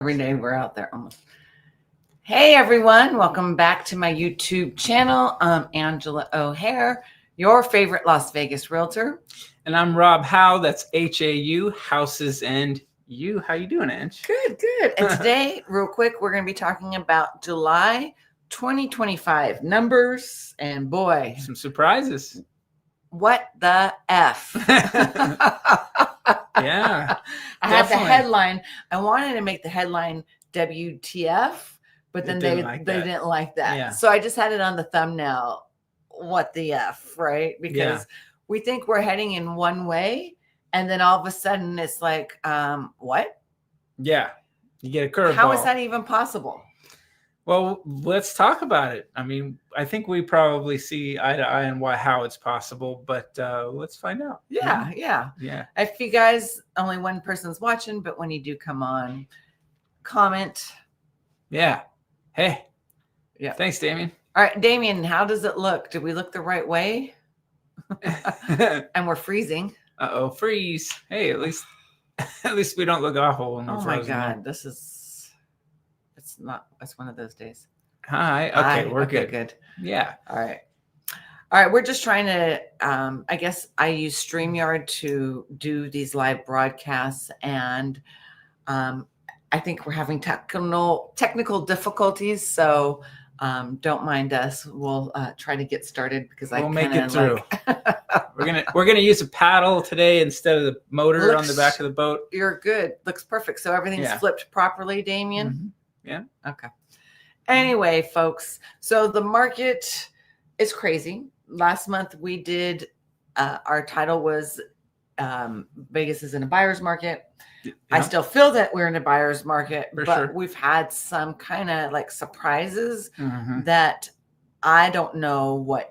Every day we're out there almost. Hey everyone, welcome back to my YouTube channel. I'm Angela O'Hare, your favorite Las Vegas realtor. And I'm Rob Howe, that's H-A-U, Houses and You. How you doing, Ange? Good. And today, real quick, we're going to be talking about July 2025 numbers. And boy, some surprises. What the F? Yeah. I had the headline. I wanted to make the headline WTF, but then they didn't like that. Yeah. So I just had it on the thumbnail. What the F, right? Because we think we're heading in one way, and then all of a sudden it's like, what? Yeah. You get a curveball. How is that even possible? Well, let's talk about it. I mean, I think we probably see eye to eye on how it's possible, but let's find out. Yeah. If you guys, only one person's watching, but when you do come on, comment. Yeah. Hey. Yeah. Thanks, Damien. All right, Damien, how does it look? Did we look the right way? And we're freezing. Uh-oh, freeze. Hey, at least we don't look awful when we're frozen. Oh my God, it's one of those days. Hi. Okay, we're good. Good. Yeah. All right. We're just trying to, I guess I use StreamYard to do these live broadcasts, and I think we're having technical difficulties. So don't mind us. We'll try to get started because we'll make it through. We're gonna use a paddle today instead of the motor on the back of the boat. You're good. Looks perfect. So everything's flipped properly, Damien. Mm-hmm. Yeah. Okay. Anyway, folks, so the market is crazy. Last month we did, our title was Vegas is in a buyer's market. Yeah. I still feel that we're in a buyer's market, but we've had some kind of like surprises that I don't know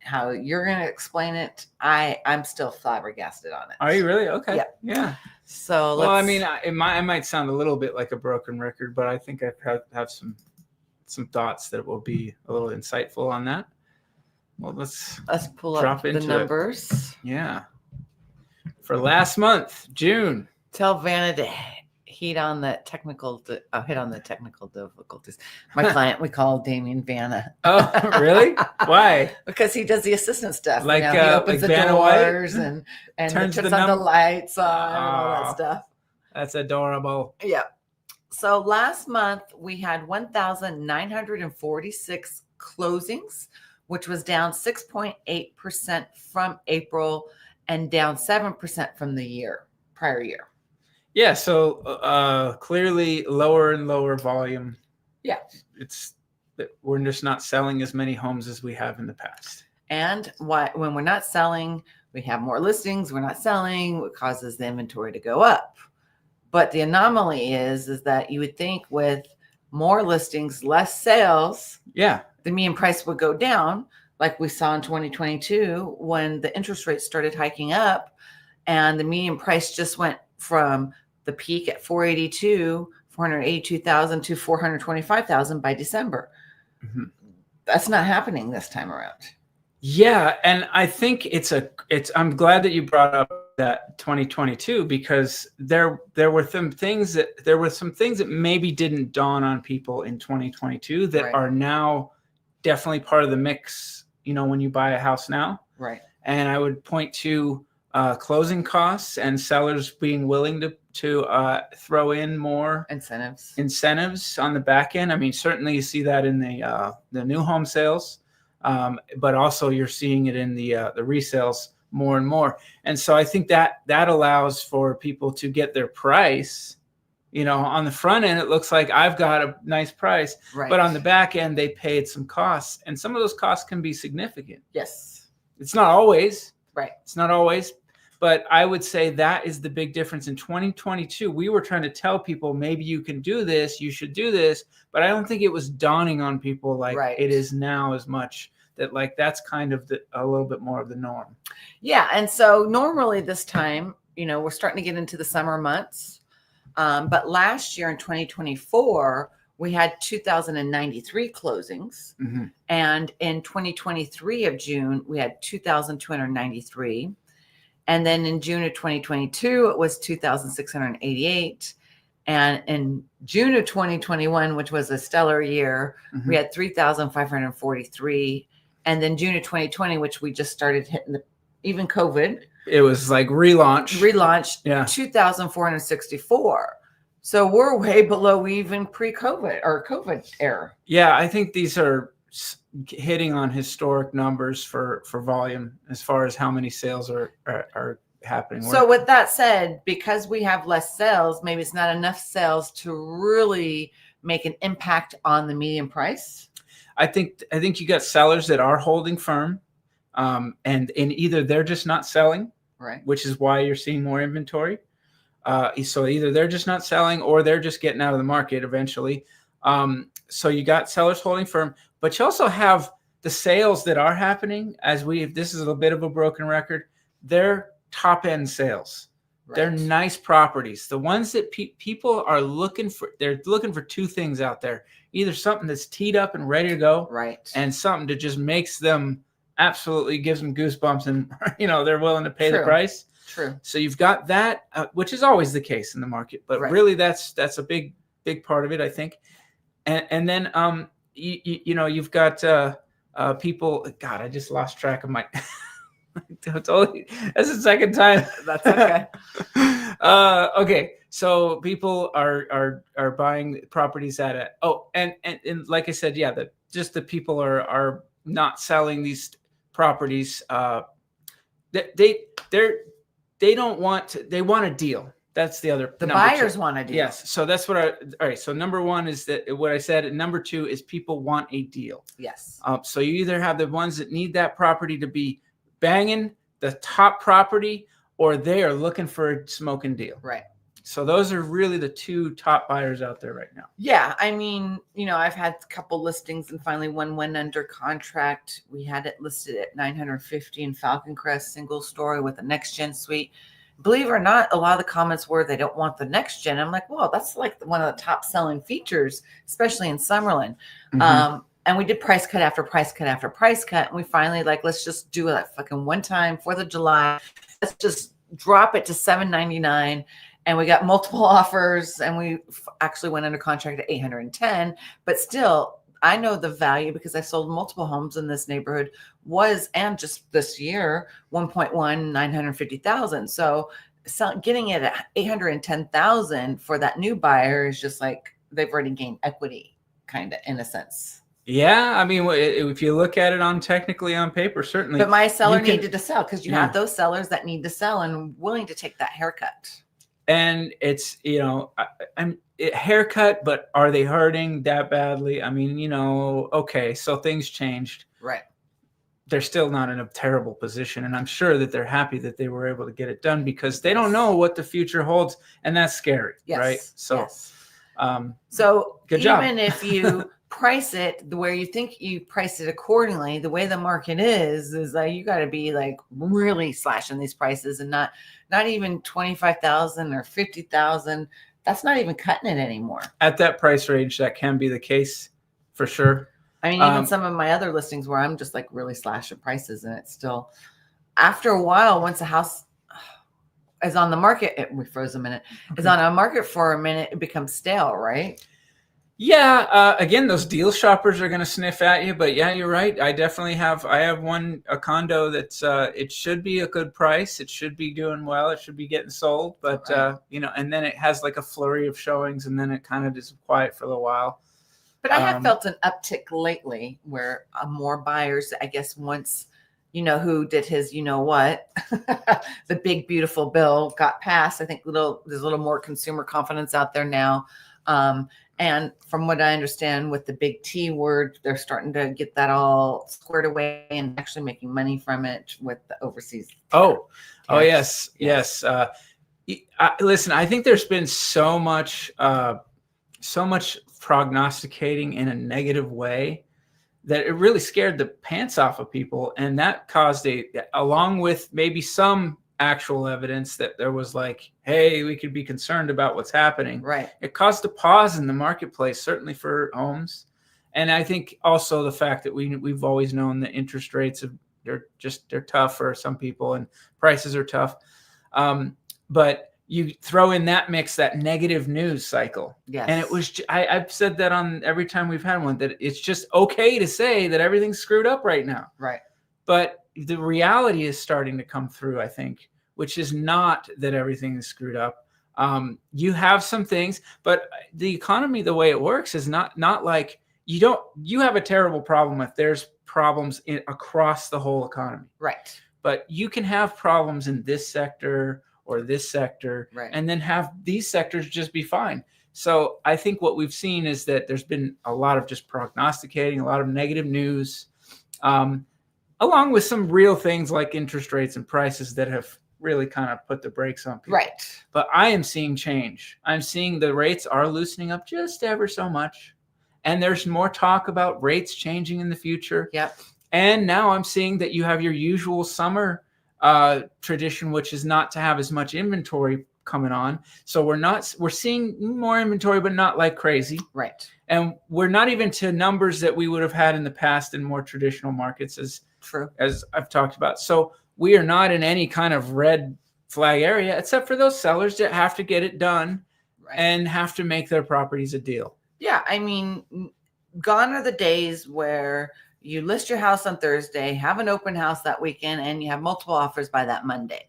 how you're going to explain it. I'm still flabbergasted on it. Are you really? Okay. Yeah. So I mean, I might sound a little bit like a broken record, but I think I have some thoughts that will be a little insightful on that. Well, let's pull up the numbers. Yeah. For last month, June. Tell Vanna to hit on the technical difficulties. My client, we call Damien Vanna. Oh, really? Why? Because he does the assistant stuff. Like, he opens the doors and turns on the lights on and all that stuff. That's adorable. Yeah. So last month we had 1,946 closings, which was down 6.8% from April and down 7% from the prior year. Yeah, so clearly lower and lower volume. Yeah. We're just not selling as many homes as we have in the past. And when we're not selling, we have more listings. We're not selling, what causes the inventory to go up. But the anomaly is that you would think with more listings, less sales, the median price would go down, like we saw in 2022 when the interest rates started hiking up and the median price just went from the peak at 482,000 to 425,000 by December. Mm-hmm. That's not happening this time around. Yeah, and I think I'm glad that you brought up that 2022 because there were some things that maybe didn't dawn on people in 2022 that are now definitely part of the mix, when you buy a house now. Right. And I would point to closing costs and sellers being willing to throw in more incentives on the back end. I mean, certainly you see that in the new home sales, but also you're seeing it in the resales more and more. And so I think that allows for people to get their price. On the front end, it looks like I've got a nice price, but on the back end, they paid some costs, and some of those costs can be significant. Yes, it's not always. Right. It's not always. But I would say that is the big difference. In 2022, we were trying to tell people, maybe you can do this, you should do this. But I don't think it was dawning on people like it is now as much, that that's kind of a little bit more of the norm. Yeah. And so normally this time, we're starting to get into the summer months. But last year in 2024, we had 2,093 closings. Mm-hmm. And in 2023 of June, we had 2,293. And then in June of 2022, it was 2,688. And in June of 2021, which was a stellar year, we had 3,543. And then June of 2020, which we just started hitting even COVID. It was like relaunched. Yeah. 2,464. So we're way below even pre-COVID or COVID era. Yeah, I think these are hitting on historic numbers for volume as far as how many sales are happening. So with that said, because we have less sales, maybe it's not enough sales to really make an impact on the median price. I think you got sellers that are holding firm, and either they're just not selling, right, which is why you're seeing more inventory. So either they're just not selling or they're just getting out of the market eventually. So you got sellers holding firm, but you also have the sales that are happening. This is a bit of a broken record. They're top end sales. Right. They're nice properties. The ones that people are looking for, they're looking for two things out there: either something that's teed up and ready to go, right, and something that just makes them absolutely gives them goosebumps, and they're willing to pay the price. True. So you've got that, which is always the case in the market, but really that's a big part of it, I think. And then you've got people. God, I just lost track of my. That's the second time. That's okay. Okay, so people are buying properties at and like I said, yeah, the people are not selling these properties. They don't want they want a deal. That's the other. The buyers want a deal. Yes. So that's what all right. So number one is that what I said. And number two is people want a deal. Yes. So you either have the ones that need that property to be banging, the top property, or they are looking for a smoking deal. Right. So those are really the two top buyers out there right now. Yeah. I mean, I've had a couple listings and finally one went under contract. We had it listed at 950 in Falcon Crest, single story with a next gen suite. Believe it or not, a lot of the comments were they don't want the next gen. I'm like, well, that's like one of the top selling features, especially in Summerlin. Mm-hmm. And we did price cut after price cut after price cut. And we finally let's just do that fucking one time, 4th of July. Let's just drop it to $799. And we got multiple offers and we actually went under contract at $810. But still, I know the value because I sold multiple homes in this neighborhood and just this year, 1.1, 950,000. So getting it at 810,000 for that new buyer is just like they've already gained equity, kind of in a sense. Yeah, I mean, if you look at it technically on paper, certainly. But my seller needed to sell because you have those sellers that need to sell and willing to take that haircut. And it's, haircut, but are they hurting that badly? I mean, okay, so things changed. Right. They're still not in a terrible position. And I'm sure that they're happy that they were able to get it done because they don't know what the future holds. And that's scary, right? So, so good job. Even if you price it the way you think you price it accordingly, the way the market is like you got to be like really slashing these prices and not even 25,000 or 50,000. That's not even cutting it anymore. At that price range, that can be the case for sure. I mean, even some of my other listings where I'm just like really slashing prices and it's still after a while, once a house is on the market, we froze a minute, is on a market for a minute, it becomes stale, right? Yeah. Again, those deal shoppers are going to sniff at you, but yeah, you're right. I definitely have a condo that's, it should be a good price. It should be doing well. It should be getting sold, but and then it has like a flurry of showings and then it kind of is quiet for a little while. But I have felt an uptick lately where more buyers, I guess once, who did his, what, the big, beautiful bill got passed. I think there's a little more consumer confidence out there now. And from what I understand with the big T word, they're starting to get that all squared away and actually making money from it with the overseas. Yes. Listen, I think there's been so much prognosticating in a negative way that it really scared the pants off of people. And that caused along with maybe some actual evidence that there was like, hey, we could be concerned about what's happening. Right. It caused a pause in the marketplace, certainly for homes. And I think also the fact that we've always known that interest rates they're tough for some people and prices are tough. But you throw in that mix, that negative news cycle. Yes. And it was, I've said that on every time we've had one, that it's just okay to say that everything's screwed up right now. Right. But the reality is starting to come through, I think, which is not that everything is screwed up. You have some things, but the economy, the way it works is not like you have a terrible problem if there's problems across the whole economy. Right. But you can have problems in this sector or this sector, right, and then have these sectors just be fine. So I think what we've seen is that there's been a lot of just prognosticating, a lot of negative news, along with some real things like interest rates and prices that have really kind of put the brakes on people. Right. But I am seeing change. I'm seeing the rates are loosening up just ever so much. And there's more talk about rates changing in the future. Yep. And now I'm seeing that you have your usual summer tradition, which is not to have as much inventory coming on. So we're seeing more inventory, but not like crazy. Right. And we're not even to numbers that we would have had in the past in more traditional markets, as I've talked about. So we are not in any kind of red flag area, except for those sellers that have to get it done and have to make their properties a deal. Yeah. I mean, gone are the days where you list your house on Thursday, have an open house that weekend, and you have multiple offers by that Monday.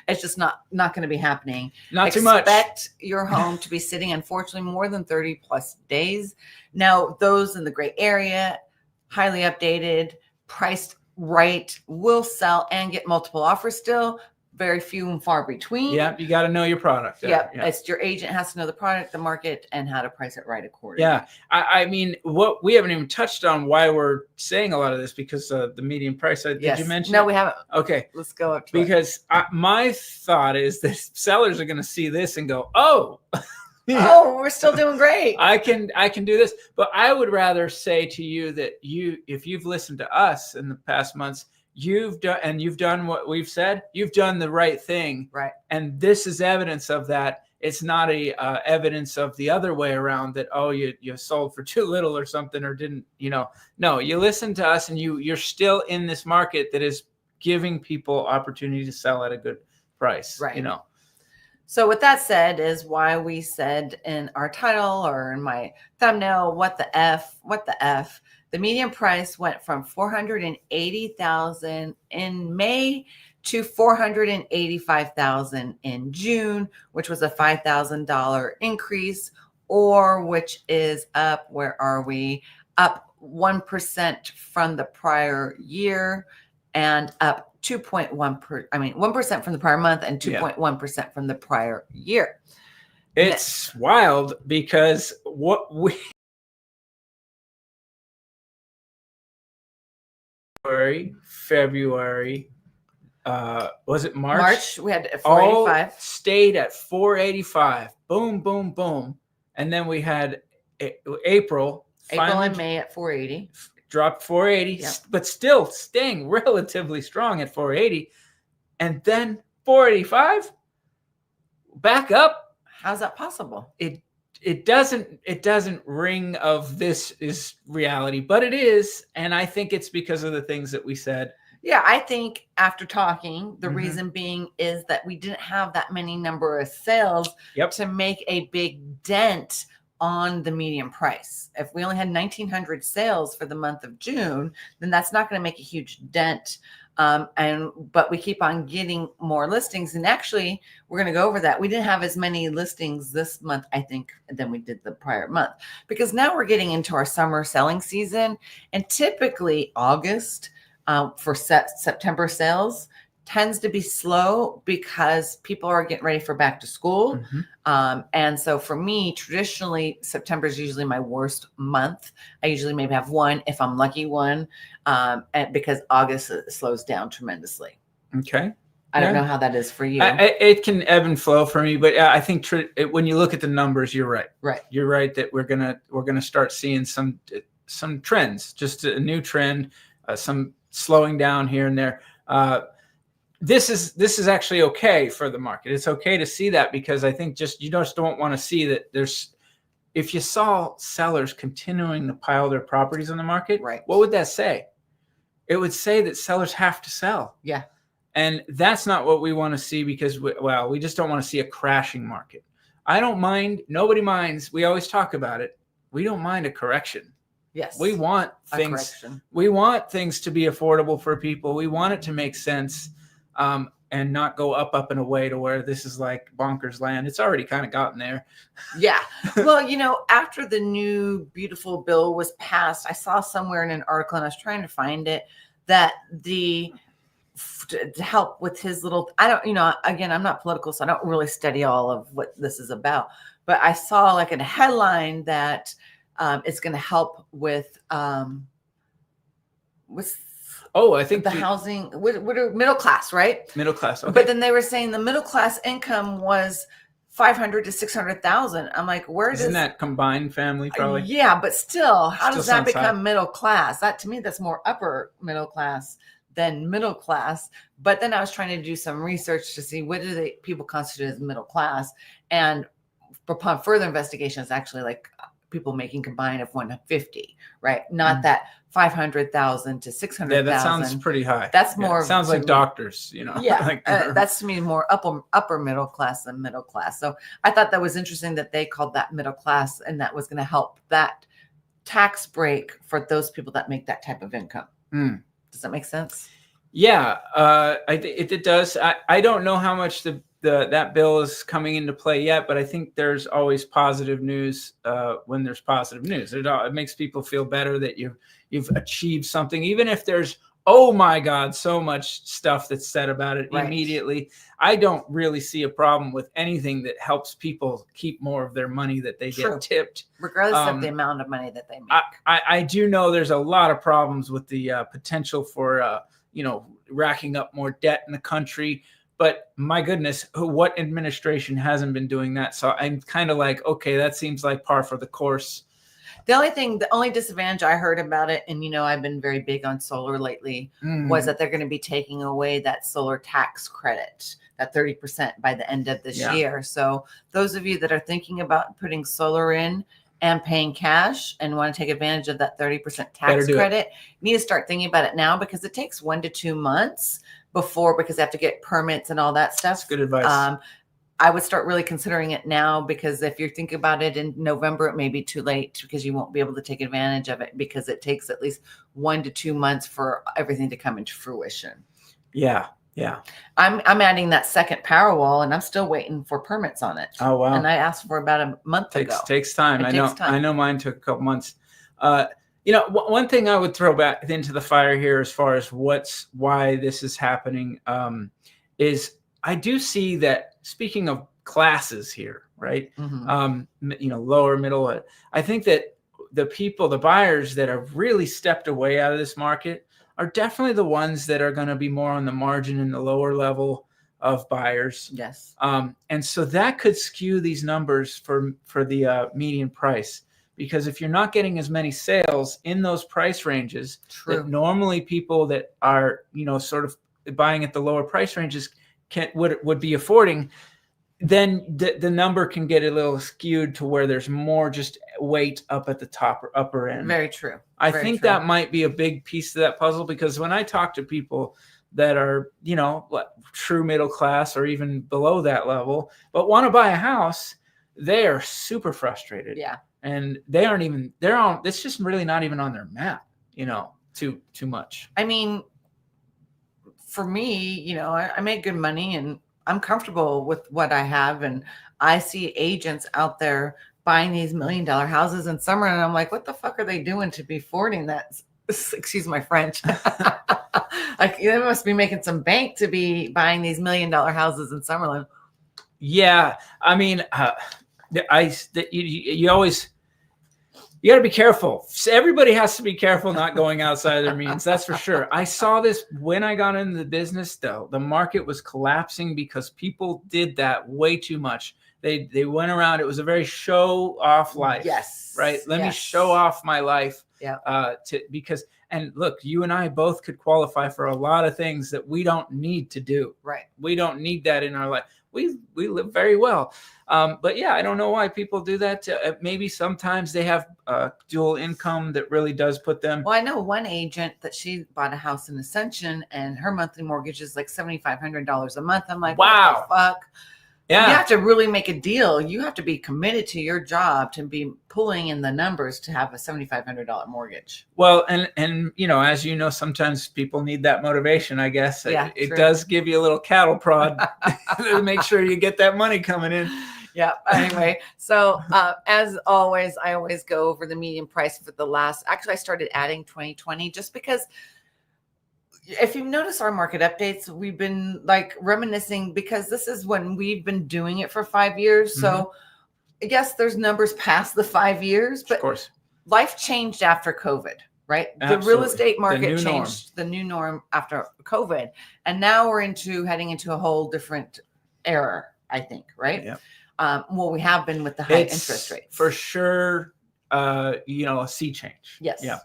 It's just not going to be happening. Not too much. Expect your home to be sitting, unfortunately, more than 30 plus days. Now, those in the gray area, highly updated, priced right, will sell and get multiple offers still. Very few and far between. Yeah, you got to know your product. Yep. Yeah. It's your agent has to know the product, the market, and how to price it right accordingly. Yeah. I mean, what we haven't even touched on why we're saying a lot of this, because the median price. Did you mention? No, we haven't. Okay. Let's go up to because my thought is that sellers are going to see this and go, oh, oh, we're still doing great. I can do this. But I would rather say to you that if you've listened to us in the past months, you've done what we've said, you've done the right thing. Right. And this is evidence of that. It's not a evidence of the other way around that, oh, you sold for too little or something, or didn't, no, you listen to us and you're still in this market that is giving people opportunity to sell at a good price. Right. So with that said is why we said in our title or in my thumbnail, what the F. The median price went from $480,000 in May to $485,000 in June, which was a $5,000 increase, or which is up, where are we? Up 1% from the prior year and up 1% from the prior month and 2.1% from the prior year. It's wild because February, was it March? March, we had 485. All stayed at 485. Boom, boom, boom. And then we had April and May at 480. Dropped 480, but still staying relatively strong at 480. And then 485, back up. How's that possible? It doesn't ring of this is reality, but it is. And I think it's because of the things that we said. Yeah, I think after talking, the reason being is that we didn't have that many number of sales to make a big dent on the median price. If we only had 1,900 sales for the month of June, then that's not going to make a huge dent. But we keep on getting more listings. And actually, we're going to go over that. We didn't have as many listings this month, I think, than we did the prior month, because now we're getting into our summer selling season. And typically August for September sales tends to be slow because people are getting ready for back to school. And so for me, traditionally, September is usually my worst month. I usually maybe have one, if I'm lucky, one, and because August slows down tremendously. Okay. I don't know how that is for you. It can ebb and flow for me, but I think when you look at the numbers, you're right. Right. You're right that we're gonna start seeing some trends, just a new trend, some slowing down here and there. This is actually okay for the market. It's okay to see that, because I think you just don't want to see that if you saw sellers continuing to pile their properties on the market, what would that say? It would say that sellers have to sell. Yeah. And that's not what we want to see because, we just don't want to see a crashing market. I don't mind. Nobody minds. We always talk about it. We don't mind a correction. Yes. We want things. We want things to be affordable for people. We want it to make sense, and not go up and away to where this is like bonkers land. It's already kind of gotten there. Yeah. Well, after the new beautiful bill was passed, I saw somewhere in an article, and I was trying to find it, that to help with his little, I don't, again, I'm not political, so I don't really study all of what this is about, but I saw like in a headline that it's going to help with I think the housing, what are middle class, right? Middle class. Okay. But then they were saying the middle class income was 500 to 600,000. I'm like, isn't that combined family probably? Yeah, but still, how does that become middle class? That to me, that's more upper middle class than middle class. But then I was trying to do some research to see what do people constitute as middle class, and upon further investigation, it's actually like people making combined of 150, right? Not that 500,000 to 600,000. Yeah, that sounds pretty high. That's more. Sounds like doctors, Yeah, like, that's to me more upper middle class than middle class. So I thought that was interesting that they called that middle class, and that was going to help that tax break for those people that make that type of income. Does that make sense? Yeah, it does. I don't know how much that bill is coming into play yet, but I think there's always positive news when there's positive news. It makes people feel better that you've achieved something, even if there's, oh my God, so much stuff that's said about it immediately. I don't really see a problem with anything that helps people keep more of their money that they get tipped, regardless of the amount of money that they make. I do know there's a lot of problems with the potential for racking up more debt in the country. But my goodness, what administration hasn't been doing that? So I'm kind of like, okay, that seems like par for the course. The only disadvantage I heard about it, and I've been very big on solar lately, was that they're going to be taking away that solar tax credit, that 30% by the end of this year. So those of you that are thinking about putting solar in and paying cash and want to take advantage of that 30% tax credit, you need to start thinking about it now, because it takes 1 to 2 months because they have to get permits and all that stuff. That's good advice. I would start really considering it now, because if you're thinking about it in November, it may be too late, because you won't be able to take advantage of it, because it takes at least 1 to 2 months for everything to come into fruition. Yeah. I'm adding that second Powerwall, and I'm still waiting for permits on it. Oh wow! And I asked for about a month ago. Takes time. I know mine took a couple months. One thing I would throw back into the fire here, as far as why this is happening, is I do see that, speaking of classes here, right? Lower, middle. I think that the buyers that have really stepped away out of this market are definitely the ones that are going to be more on the margin in the lower level of buyers. Yes. And so that could skew these numbers for the median price, because if you're not getting as many sales in those price ranges that normally people that are, sort of buying at the lower price ranges would be affording, then the number can get a little skewed to where there's more just weight up at the top or upper end. Very true. I think that might be a big piece of that puzzle, because when I talk to people that are, true middle class or even below that level, but want to buy a house, they are super frustrated. Yeah. And it's just really not even on their map, too much. I mean, for me, I make good money and I'm comfortable with what I have. And I see agents out there buying these $1 million houses in summer. And I'm like, what the fuck are they doing to be affording that? Excuse my French. Like, they must be making some bank to be buying these $1 million houses in Summerlin. Yeah. I mean, you got to be careful. Everybody has to be careful not going outside of their means. That's for sure. I saw this when I got into the business, though. The market was collapsing because people did that way too much. They went around. It was a very show off life. Yes. Right. Let me show off my life. Yeah. And look, you and I both could qualify for a lot of things that we don't need to do. Right. We don't need that in our life. we live very well. But yeah, I don't know why people do that. Maybe sometimes they have dual income that really does put them. Well, I know one agent that she bought a house in Ascension, and her monthly mortgage is like $7,500 a month. I'm like, wow, what the fuck? Yeah. You have to really make a deal. You have to be committed to your job to be pulling in the numbers to have a $7,500 mortgage. Well, and you know, as you know, sometimes people need that motivation, I guess. Yeah, it does give you a little cattle prod to make sure you get that money coming in. Yeah. Anyway, so as always, I always go over the median price for the last. Actually, I started adding 2020 just because. If you've noticed our market updates, we've been like reminiscing because this is when we've been doing it for 5 years. Mm-hmm. So I guess there's numbers past the 5 years, but of course, life changed after COVID, right? Absolutely. The real estate market changed the new norm after COVID. And now we're heading into a whole different era, I think, right? Yeah. Well, we have been with the high interest rates. For sure, you know, a sea change. Yes. Yeah.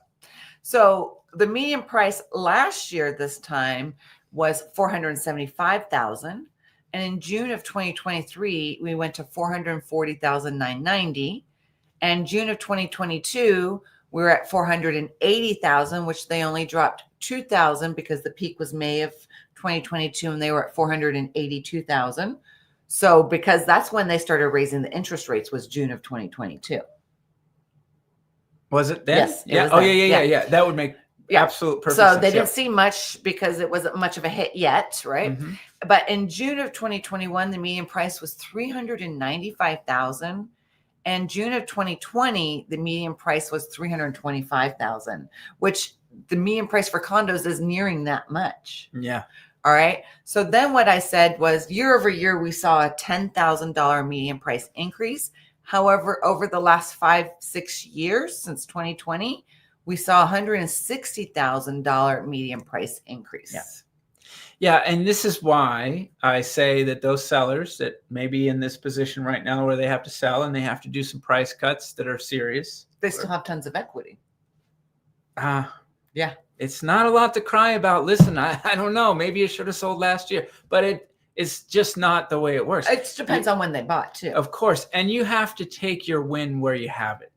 So the median price last year this time was $475,000, and in June of 2023 we went to $440,990, and June of 2022 we were at $480,000, which they only dropped $2,000 because the peak was May of 2022 and they were at $482,000. So because that's when they started raising the interest rates was June of 2022. Was it then? Yes. Yeah. Oh, yeah. That would make absolute perfect sense. So they didn't see much because it wasn't much of a hit yet, right? Mm-hmm. But in June of 2021, the median price was $395,000. And June of 2020, the median price was $325,000, which the median price for condos is nearing that much. Yeah. All right. So then what I said was year over year, we saw a $10,000 median price increase. However, over the last 5-6 years since 2020, we saw $160,000 median price increase. Yeah. Yeah. And this is why I say that those sellers that may be in this position right now where they have to sell and they have to do some price cuts that are serious. They still have tons of equity. Yeah. It's not a lot to cry about. Listen, I don't know. Maybe you should have sold last year, but it's just not the way it works. It depends on when they bought too. Of course. And you have to take your win where you have it.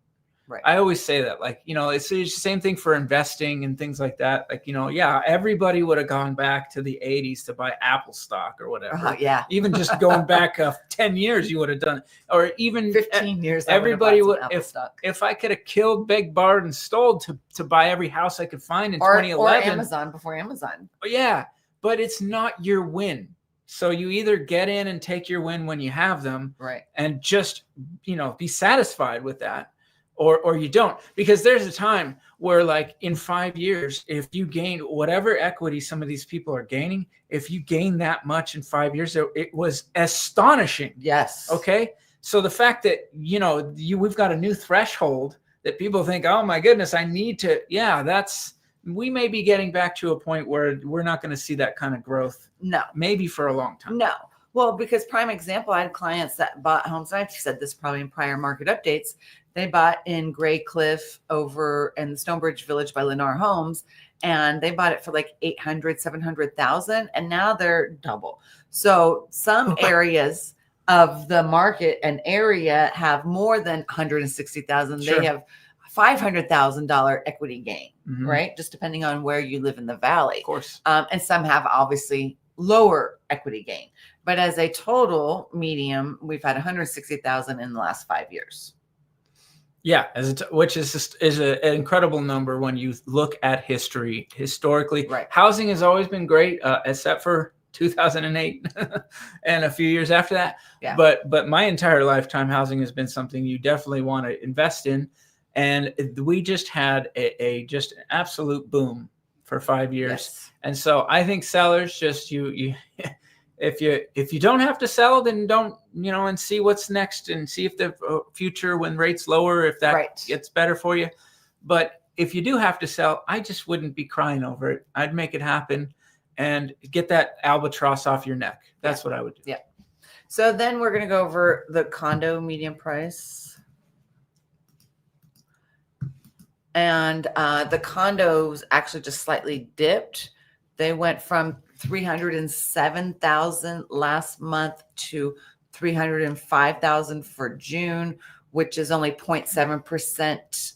Right. I always say that, like, you know, it's the same thing for investing and things like that. Like, you know, yeah, everybody would have gone back to the 80s to buy Apple stock or whatever. Yeah. Even just going back 10 years, you would have done, or even 15 years. Everybody would, if I could have killed Big Bard and Stoll to buy every house I could find in 2011. Or Amazon before Amazon. Yeah. But it's not your win. So you either get in and take your win when you have them. Right. And just, you know, be satisfied with that. Or you don't, because there's a time where, like, in 5 years, if you gain whatever equity some of these people are gaining, if you gain that much in 5 years, it was astonishing. Yes. Okay. So the fact that, you know, we've got a new threshold that people think, oh my goodness, I need to. Yeah, we may be getting back to a point where we're not going to see that kind of growth. No. Maybe for a long time. No. Well, because prime example, I had clients that bought homes. I've said this probably in prior market updates. They bought in Gray Cliff over in Stonebridge Village by Lennar Homes, and they bought it for like $800,000-$700,000, and now they're double. So some areas of the market and area have more than $160,000. Sure. They have $500,000 equity gain, right? Just depending on where you live in the valley. Of course. And some have obviously lower equity gain. But as a total medium, we've had $160,000 in the last 5 years. Yeah, which is just an incredible number when you look at history. Historically, right. Housing has always been great, except for 2008 and a few years after that. Yeah. But my entire lifetime, housing has been something you definitely want to invest in. And we just had just an absolute boom for 5 years. Yes. And so I think sellers just you if you don't have to sell, then don't, you know, and see what's next and see if the future when rates lower, if that gets better for you. But if you do have to sell, I just wouldn't be crying over it. I'd make it happen and get that albatross off your neck. That's what I would do. Yeah. So then we're going to go over the condo median price. And the condos actually just slightly dipped. They went from 307,000 last month to 305,000 for June, which is only 0.7%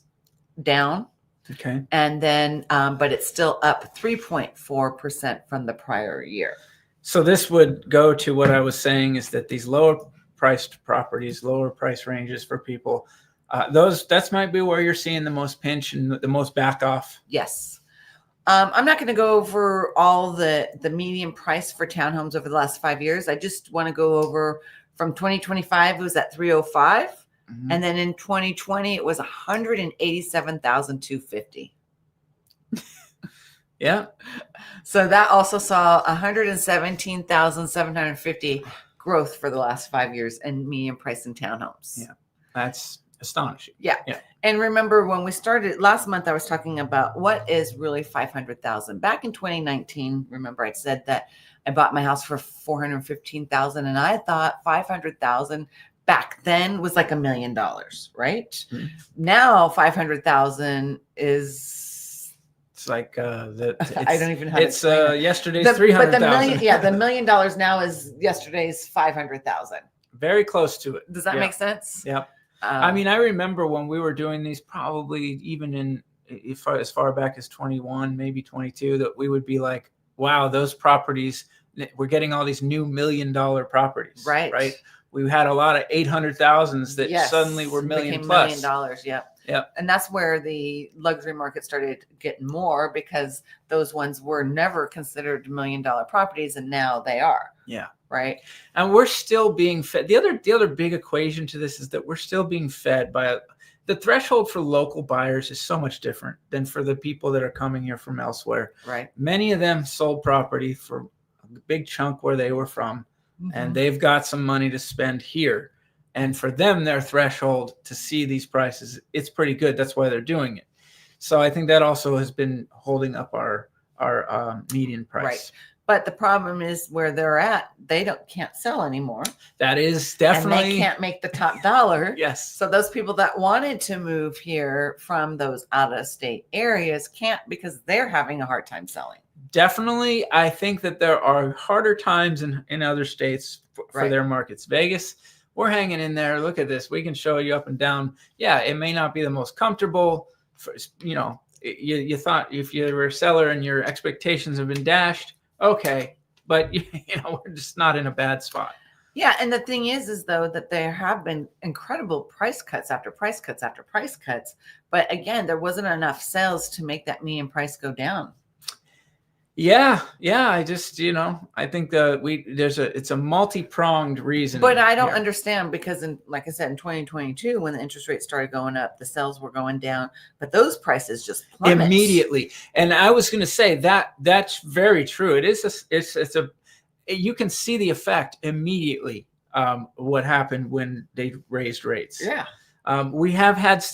down. Okay. And then, but it's still up 3.4% from the prior year. So this would go to what I was saying, is that these lower priced properties, lower price ranges for people, that might be where you're seeing the most pinch and the most back off. Yes. I'm not going to go over all the median price for townhomes over the last 5 years. I just want to go over from 2025, it was at 305. Mm-hmm. And then in 2020, it was 187,250. Yeah. So that also saw 117,750 growth for the last 5 years in median price in townhomes. Yeah. That's astonishing. Yeah. And remember when we started last month, I was talking about what is really 500,000. Back in 2019, remember I said that I bought my house for 415,000, and I thought 500,000 back then was like $1 million, right? Mm-hmm. Now 500,000 is. It's like I don't even know how to it's yesterday's 300,000. But the million, the $1 million now is yesterday's 500,000. Very close to it. Does that make sense? Yep. I mean, I remember when we were doing these, probably even as far back as 21, maybe 22, that we would be like, wow, those properties, we're getting all these new $1 million properties. Right. We had a lot of 800,000s that suddenly were million plus. $1 million. Yeah. Yeah. And that's where the luxury market started getting more, because those ones were never considered $1 million properties, and now they are. Yeah. Right. And we're still being fed. The other big equation to this is that we're still being fed by the threshold for local buyers is so much different than for the people that are coming here from elsewhere. Right. Many of them sold property for a big chunk where they were from, and they've got some money to spend here. And for them, their threshold to see these prices, it's pretty good. That's why they're doing it. So I think that also has been holding up our median price. Right. But the problem is where they're at, they can't sell anymore. That is definitely. And they can't make the top dollar. Yes. So those people that wanted to move here from those out of state areas can't, because they're having a hard time selling. Definitely. I think that there are harder times in other states for their markets. Vegas, we're hanging in there. Look at this. We can show you up and down. Yeah, it may not be the most comfortable. You thought if you were a seller and your expectations have been dashed, okay, but we're just not in a bad spot. Yeah, and the thing is though that there have been incredible price cuts after price cuts after price cuts, but again, there wasn't enough sales to make that median price go down. Yeah. I just, I think it's a multi-pronged reason. But I don't understand, because like I said, in 2022, when the interest rates started going up, the sales were going down, but those prices just plummeted immediately. And I was going to say that's very true. It is you can see the effect immediately. What happened when they raised rates. Yeah. We have had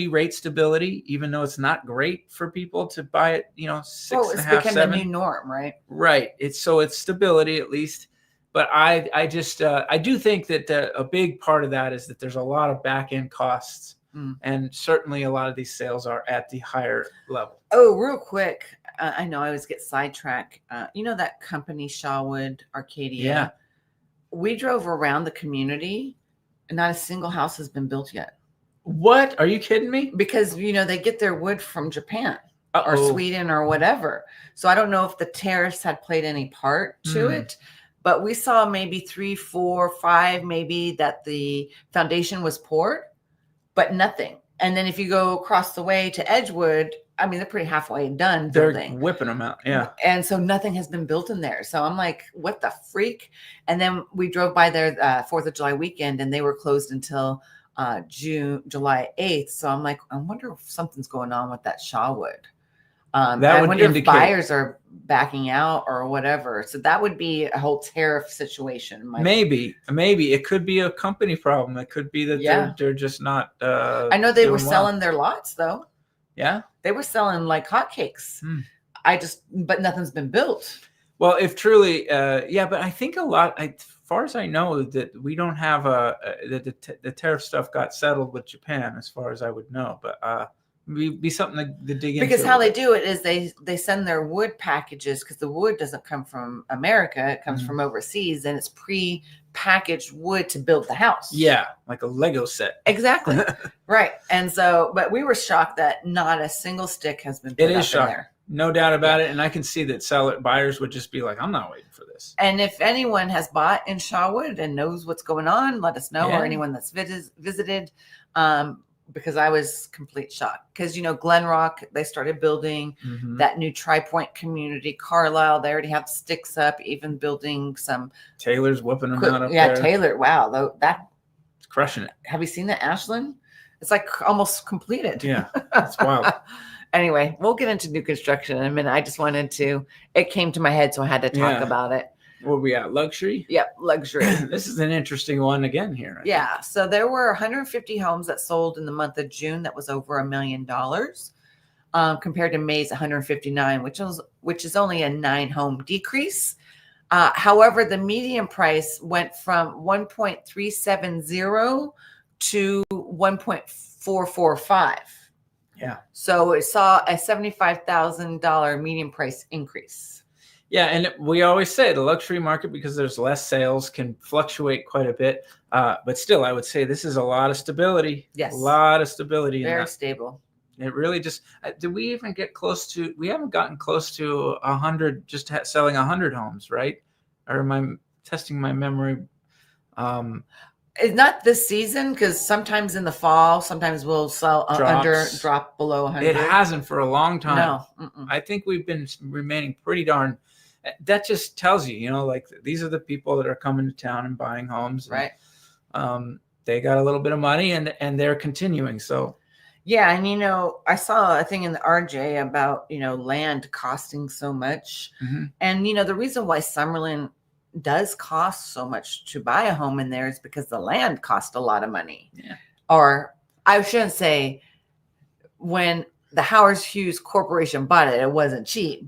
rate stability, even though it's not great for people to buy it, 6.5, it's become 7. the new norm, right? Right. It's stability at least. But I do think that a big part of that is that there's a lot of back end costs, and certainly a lot of these sales are at the higher level. Oh, real quick. I know I always get sidetracked. That company, Shawwood Arcadia. Yeah. We drove around the community, and not a single house has been built yet. What? Are you kidding me? Because, they get their wood from Japan or Sweden or whatever. So I don't know if the tariffs had played any part to it, but we saw maybe 3, 4, 5, maybe that the foundation was poured, but nothing. And then if you go across the way to Edgewood, they're pretty halfway done building. They're whipping them out. Yeah. And so nothing has been built in there. So I'm like, what the freak? And then we drove by there 4th of July weekend, and they were closed until July 8th. So I'm like, I wonder if something's going on with that Shawwood. I wonder if buyers are backing out or whatever. So that would be a whole tariff situation. Maybe it could be a company problem. It could be that they're just not. I know they were selling their lots though. Yeah, they were selling like hotcakes. But nothing's been built. Well, if truly, but I think a lot. As far as I know, that we don't have the tariff stuff got settled with Japan, as far as I would know. But be something to dig into. Because how they do it is they send their wood packages, because the wood doesn't come from America, it comes from overseas, and it's pre-packaged wood to build the house. Yeah, like a Lego set. Exactly. Right. And so, but we were shocked that not a single stick has been put up in there. No doubt about it. And I can see that buyers would just be like, I'm not waiting for this. And if anyone has bought in Shawwood and knows what's going on, let us know, or anyone that's visited. Because I was complete shock. Because, Glen Rock, they started building that new Tri-Point community. Carlisle, they already have sticks up, even building some. Taylor's whooping them out up there. Yeah, Taylor. Wow. It's crushing it. Have you seen the Ashland? It's like almost completed. Yeah, it's wild. Anyway, we'll get into new construction in a minute. I just it came to my head, so I had to talk about it. Where we at? Luxury? Yep, luxury. This is an interesting one again here. Yeah. So there were 150 homes that sold in the month of June that was over $1 million, compared to May's 159, which is only a 9-home decrease. However, the median price went from 1.370 to 1.445. Yeah. So it saw a $75,000 median price increase. Yeah, and we always say the luxury market, because there's less sales, can fluctuate quite a bit. But still, I would say this is a lot of stability. Yes. A lot of stability. Very stable. It really just, did we even get close to, we haven't gotten close to 100, just selling 100 homes, right? Or am I testing my memory? It's not this season, because sometimes in the fall, sometimes we'll sell drop below 100. It hasn't for a long time. No. I think we've been remaining pretty darn. That just tells you, like these are the people that are coming to town and buying homes. Right. And, they got a little bit of money and they're continuing. So. Yeah. And, I saw a thing in the RJ about, land costing so much. And, the reason why Summerlin does cost so much to buy a home in there is because the land cost a lot of money. Yeah. Or I shouldn't say, when the Howard Hughes Corporation bought it, it wasn't cheap.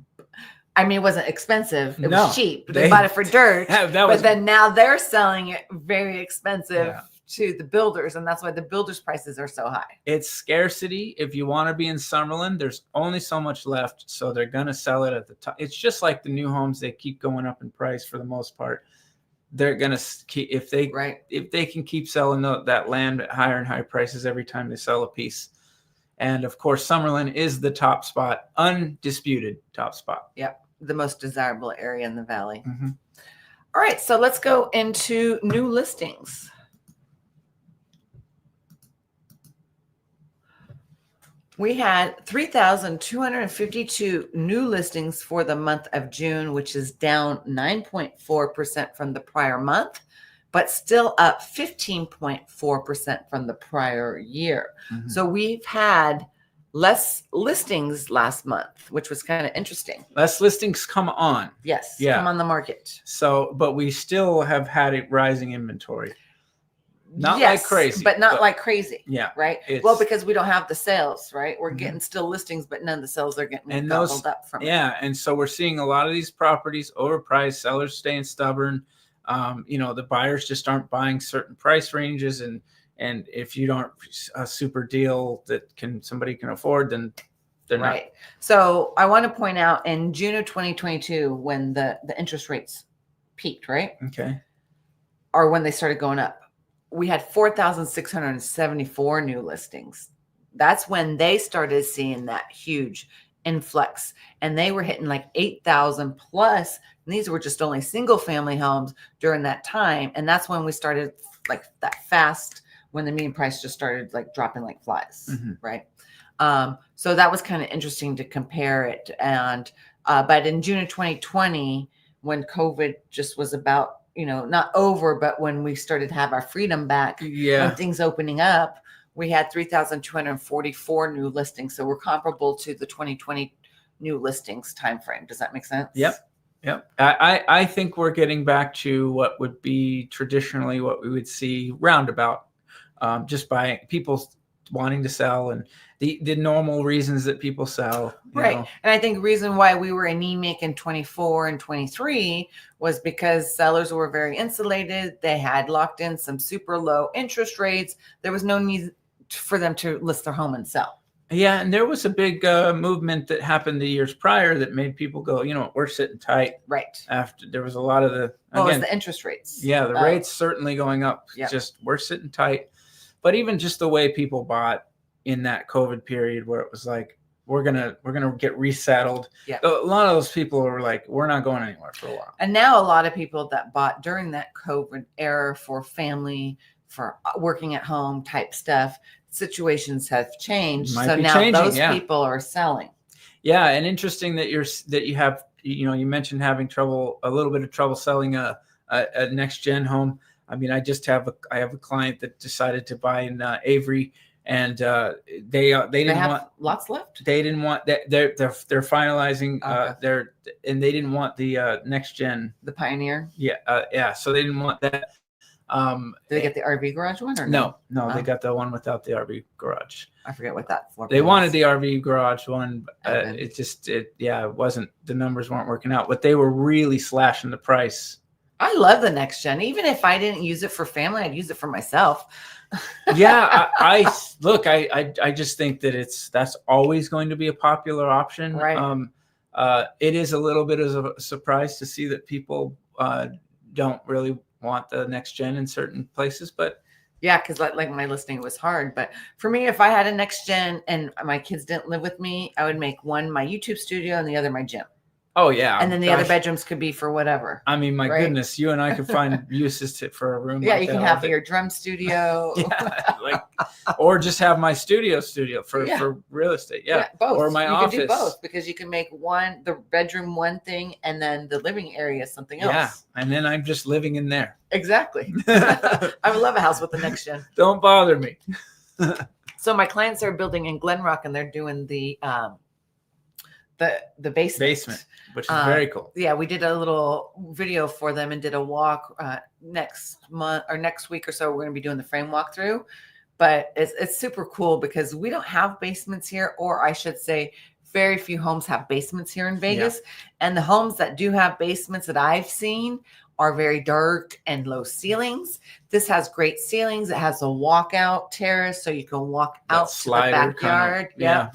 I mean, it wasn't expensive. It was cheap. They bought it for dirt. But then now they're selling it very expensive to the builders, and that's why the builders' prices are so high. It's scarcity. If you want to be in Summerlin, there's only so much left, so they're going to sell it at the top. It's just like the new homes; they keep going up in price for the most part. They're going to keep if they can keep selling that land at higher and higher prices every time they sell a piece. And of course, Summerlin is the top spot, undisputed top spot. Yep, the most desirable area in the valley. All right, so let's go into new listings. We had 3,252 new listings for the month of June, which is down 9.4% from the prior month, but still up 15.4% from the prior year. So we've had less listings last month, which was kind of interesting. Less listings come on. Yes, come on the market. So, but we still have had a rising inventory. Not like crazy. But like crazy. Yeah. Right? Well, because we don't have the sales, right? We're getting still listings, but none of the sales are getting doubled up from it. Yeah. And so we're seeing a lot of these properties overpriced, sellers staying stubborn. The buyers just aren't buying certain price ranges. And if you don't a super deal that somebody can afford, then they're not. Right. So I want to point out in June of 2022, when the interest rates peaked, right? Okay. Or when they started going up, we had 4,674 new listings. That's when they started seeing that huge influx, and they were hitting like 8,000 plus. And these were just only single family homes during that time. And that's when we started like that fast, when the median price just started like dropping like flies. Right. So that was kind of interesting to compare it. And, but in June of 2020, when COVID just was about, not over, but when we started to have our freedom back, when things opening up, we had 3,244 new listings. So we're comparable to the 2020 new listings timeframe. Does that make sense? Yep. I think we're getting back to what would be traditionally what we would see roundabout, just by people wanting to sell and the normal reasons that people sell. Right. And I think the reason why we were anemic in 24 and 23 was because sellers were very insulated. They had locked in some super low interest rates. There was no need for them to list their home and sell. Yeah, and there was a big movement that happened the years prior that made people go, we're sitting tight. Right. After there was a lot of the was the interest rates. Yeah, the rates certainly going up. Yep. Just we're sitting tight. But even just the way people bought in that COVID period, where it was like we're gonna get resettled. Yeah. A lot of those people were like, we're not going anywhere for a while. And now a lot of people that bought during that COVID era for family, for working at home type stuff, situations have changed. So now those people are selling. Yeah, and interesting that you have, you mentioned having a little bit of trouble selling a next gen home. I mean, I have a client that decided to buy in Avery, and they didn't want lots left. They didn't want that. They're finalizing and they didn't want the next gen, the Pioneer. Yeah. So they didn't want that. Did they get the RV garage one or no? No, they got the one without the RV garage. I forget what that for. They wanted the RV garage one. It wasn't, the numbers weren't working out, but they were really slashing the price. I love the next gen. Even if I didn't use it for family, I'd use it for myself. Yeah, I just think that that's always going to be a popular option. Right. It is a little bit of a surprise to see that people don't really want the next gen in certain places, but yeah, because like my listing was hard. But for me, if I had a next gen and my kids didn't live with me, I would make one my YouTube studio and the other my gym. Oh yeah, and then the other bedrooms could be for whatever. I mean, my goodness, you and I could find uses for a room. Yeah, like you can have your drum studio. Yeah, or just have my studio for real estate. Yeah, both. Or my office. You can do both because you can make the bedroom one thing and then the living area something else. Yeah, and then I'm just living in there. Exactly. I would love a house with the next gen. Don't bother me. So my clients are building in Glen Rock and they're doing the basement, which is very cool. Yeah, we did a little video for them and did a walk next month or next week or so. We're going to be doing the frame walkthrough, but it's super cool because we don't have basements here, or I should say very few homes have basements here in Vegas. Yeah. And the homes that do have basements that I've seen are very dark and low ceilings. This has great ceilings. It has a walkout terrace, so you can walk out to the backyard. Yeah.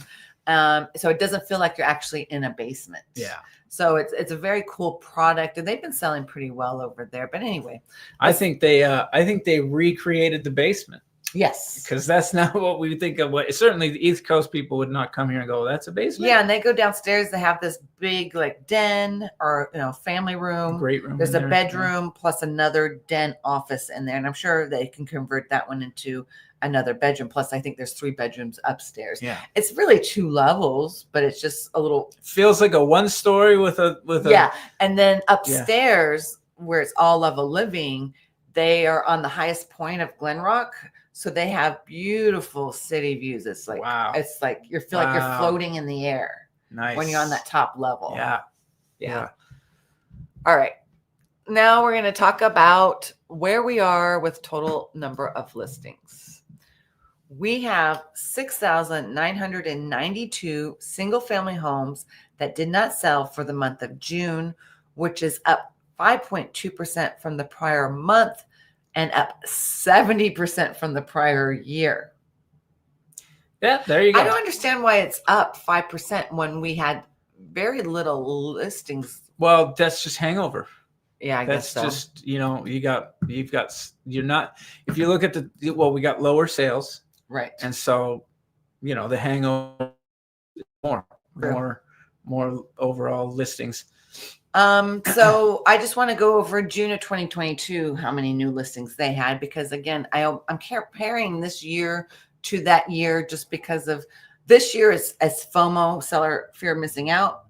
So it doesn't feel like you're actually in a basement. Yeah. So it's a very cool product, and they've been selling pretty well over there. But anyway, I think they recreated the basement. Yes, because that's not what we think of. Certainly the East Coast people would not come here and go, "That's a basement." Yeah, and they go downstairs. They have this big den or family room. Great room. There's a bedroom plus another den office in there, and I'm sure they can convert that one into another bedroom. Plus, I think there's 3 bedrooms upstairs. Yeah, it's really 2 levels, but it's just a little. Feels like a 1-story with a. Yeah, and then upstairs where it's all level living, they are on the highest point of Glen Rock. So they have beautiful city views. It's like, wow. It's like you feel like you're floating in the air. Nice. When you're on that top level. Yeah. All right. Now we're going to talk about where we are with total number of listings. We have 6,992 single family homes that did not sell for the month of June, which is up 5.2% from the prior month and up 70% from the prior year. Yeah, there you go. I don't understand why it's up 5% when we had very little listings. Well, that's just hangover. Yeah, I guess so. That's just, you're not, if you look at we got lower sales. Right. And so, the hangover, more overall listings. So I just want to go over June of 2022, how many new listings they had, because again, I'm comparing this year to that year just because of this year is as FOMO, seller fear of missing out.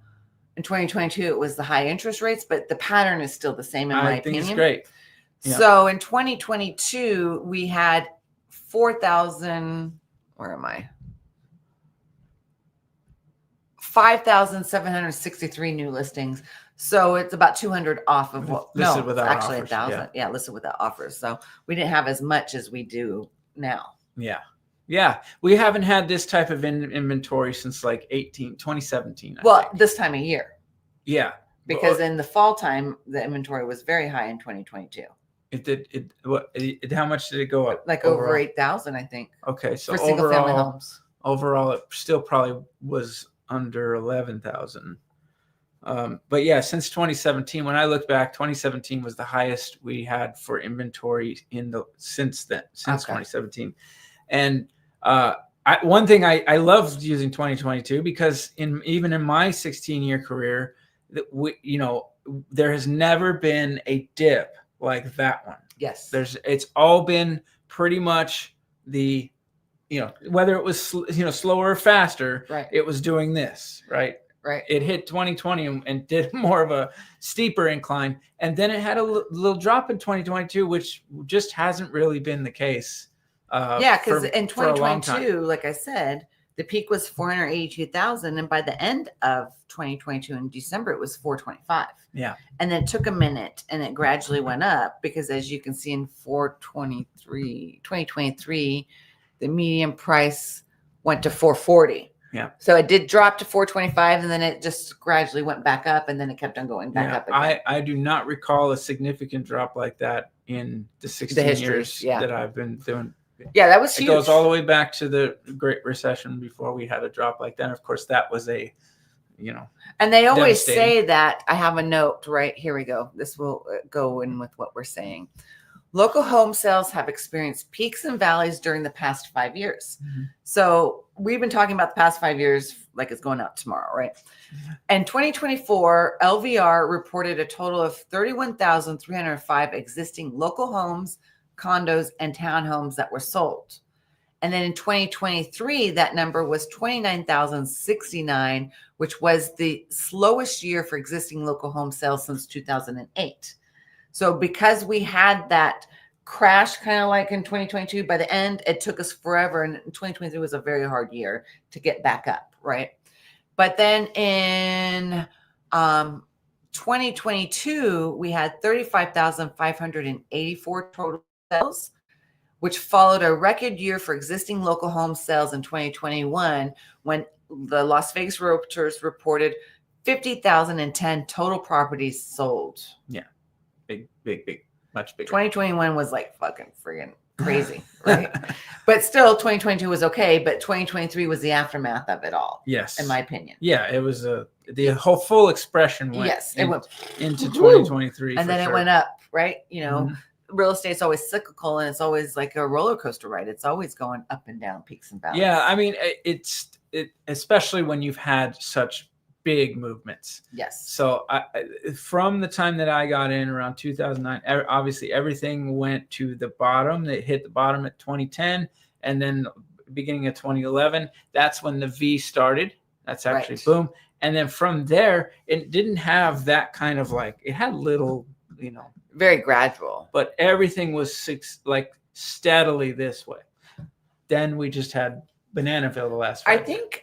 In 2022, it was the high interest rates, but the pattern is still the same in my opinion. I think it's great. Yeah. So in 2022, we had 5,763 new listings. So it's about 200 off of what listed without actually offers. 1,000. Yeah, listed without offers. So we didn't have as much as we do now. Yeah. We haven't had this type of inventory since like 2017. I think. This time of year. Yeah. Because in the fall time, the inventory was very high in 2022. It did. How much did it go up? Like over 8,000, I think. Okay. So for single family homes. overall, it still probably was under 11,000. But yeah, since 2017, when I look back, 2017 was the highest we had for inventory since 2017. And one thing I loved using 2022 because even in my 16-year career, there has never been a dip like that one. Yes, it's all been pretty much whether it was slower or faster, right? It was doing this, right? Right. It hit 2020 and did more of a steeper incline, and then it had a little drop in 2022, which just hasn't really been the case. Because in 2022, like I said, the peak was 482,000, and by the end of 2022 in December, it was 425. Yeah, and then it took a minute, and it gradually went up because, as you can see in 2023, the median price went to 440. Yeah. So it did drop to 425, and then it just gradually went back up, and then it kept on going back up again. I do not recall a significant drop like that in the 16 years that I've been doing. Yeah, that was huge. It goes all the way back to the Great Recession before we had a drop like that. And of course, that was and they always say that. I have a note right here. We go. This will go in with what we're saying. Local home sales have experienced peaks and valleys during the past 5 years. Mm-hmm. So we've been talking about the past 5 years like it's going out tomorrow, right? In 2024, LVR reported a total of 31,305 existing local homes, condos, and townhomes that were sold. And then in 2023, that number was 29,069, which was the slowest year for existing local home sales since 2008. So because we had that crash kind of like in 2022, by the end, it took us forever. And 2023 was a very hard year to get back up, right? But then in 2022, we had 35,584 total sales, which followed a record year for existing local home sales in 2021 when the Las Vegas Realtors reported 50,010 total properties sold. Yeah. Big, much bigger. 2021 was like fucking friggin' crazy, right? But still, 2022 was okay, but 2023 was the aftermath of it all. Yes. In my opinion. Yeah, it was the whole full expression went it went into 2023. And then it went up, right? Real estate's always cyclical, and it's always like a roller coaster ride. It's always going up and down, peaks and valleys. Yeah, I mean, it especially when you've had such big movements. Yes. So from the time that I got in around 2009, obviously everything went to the bottom. It hit the bottom at 2010, and then beginning of 2011, that's when the V started. That's actually boom. And then from there, it didn't have that kind of it had little, very gradual, but everything was steadily this way. Then we just had Bananaville the last 5 years. I think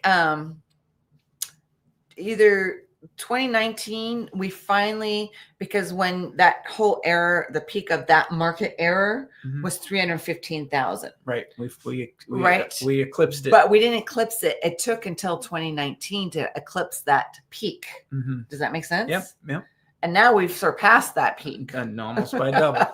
either 2019 we finally, because when that whole era, the peak of that market era was 315,000. Right. We eclipsed it. But we didn't eclipse it. It took until 2019 to eclipse that peak. Mm-hmm. Does that make sense? Yep. And now we've surpassed that peak. And almost by double.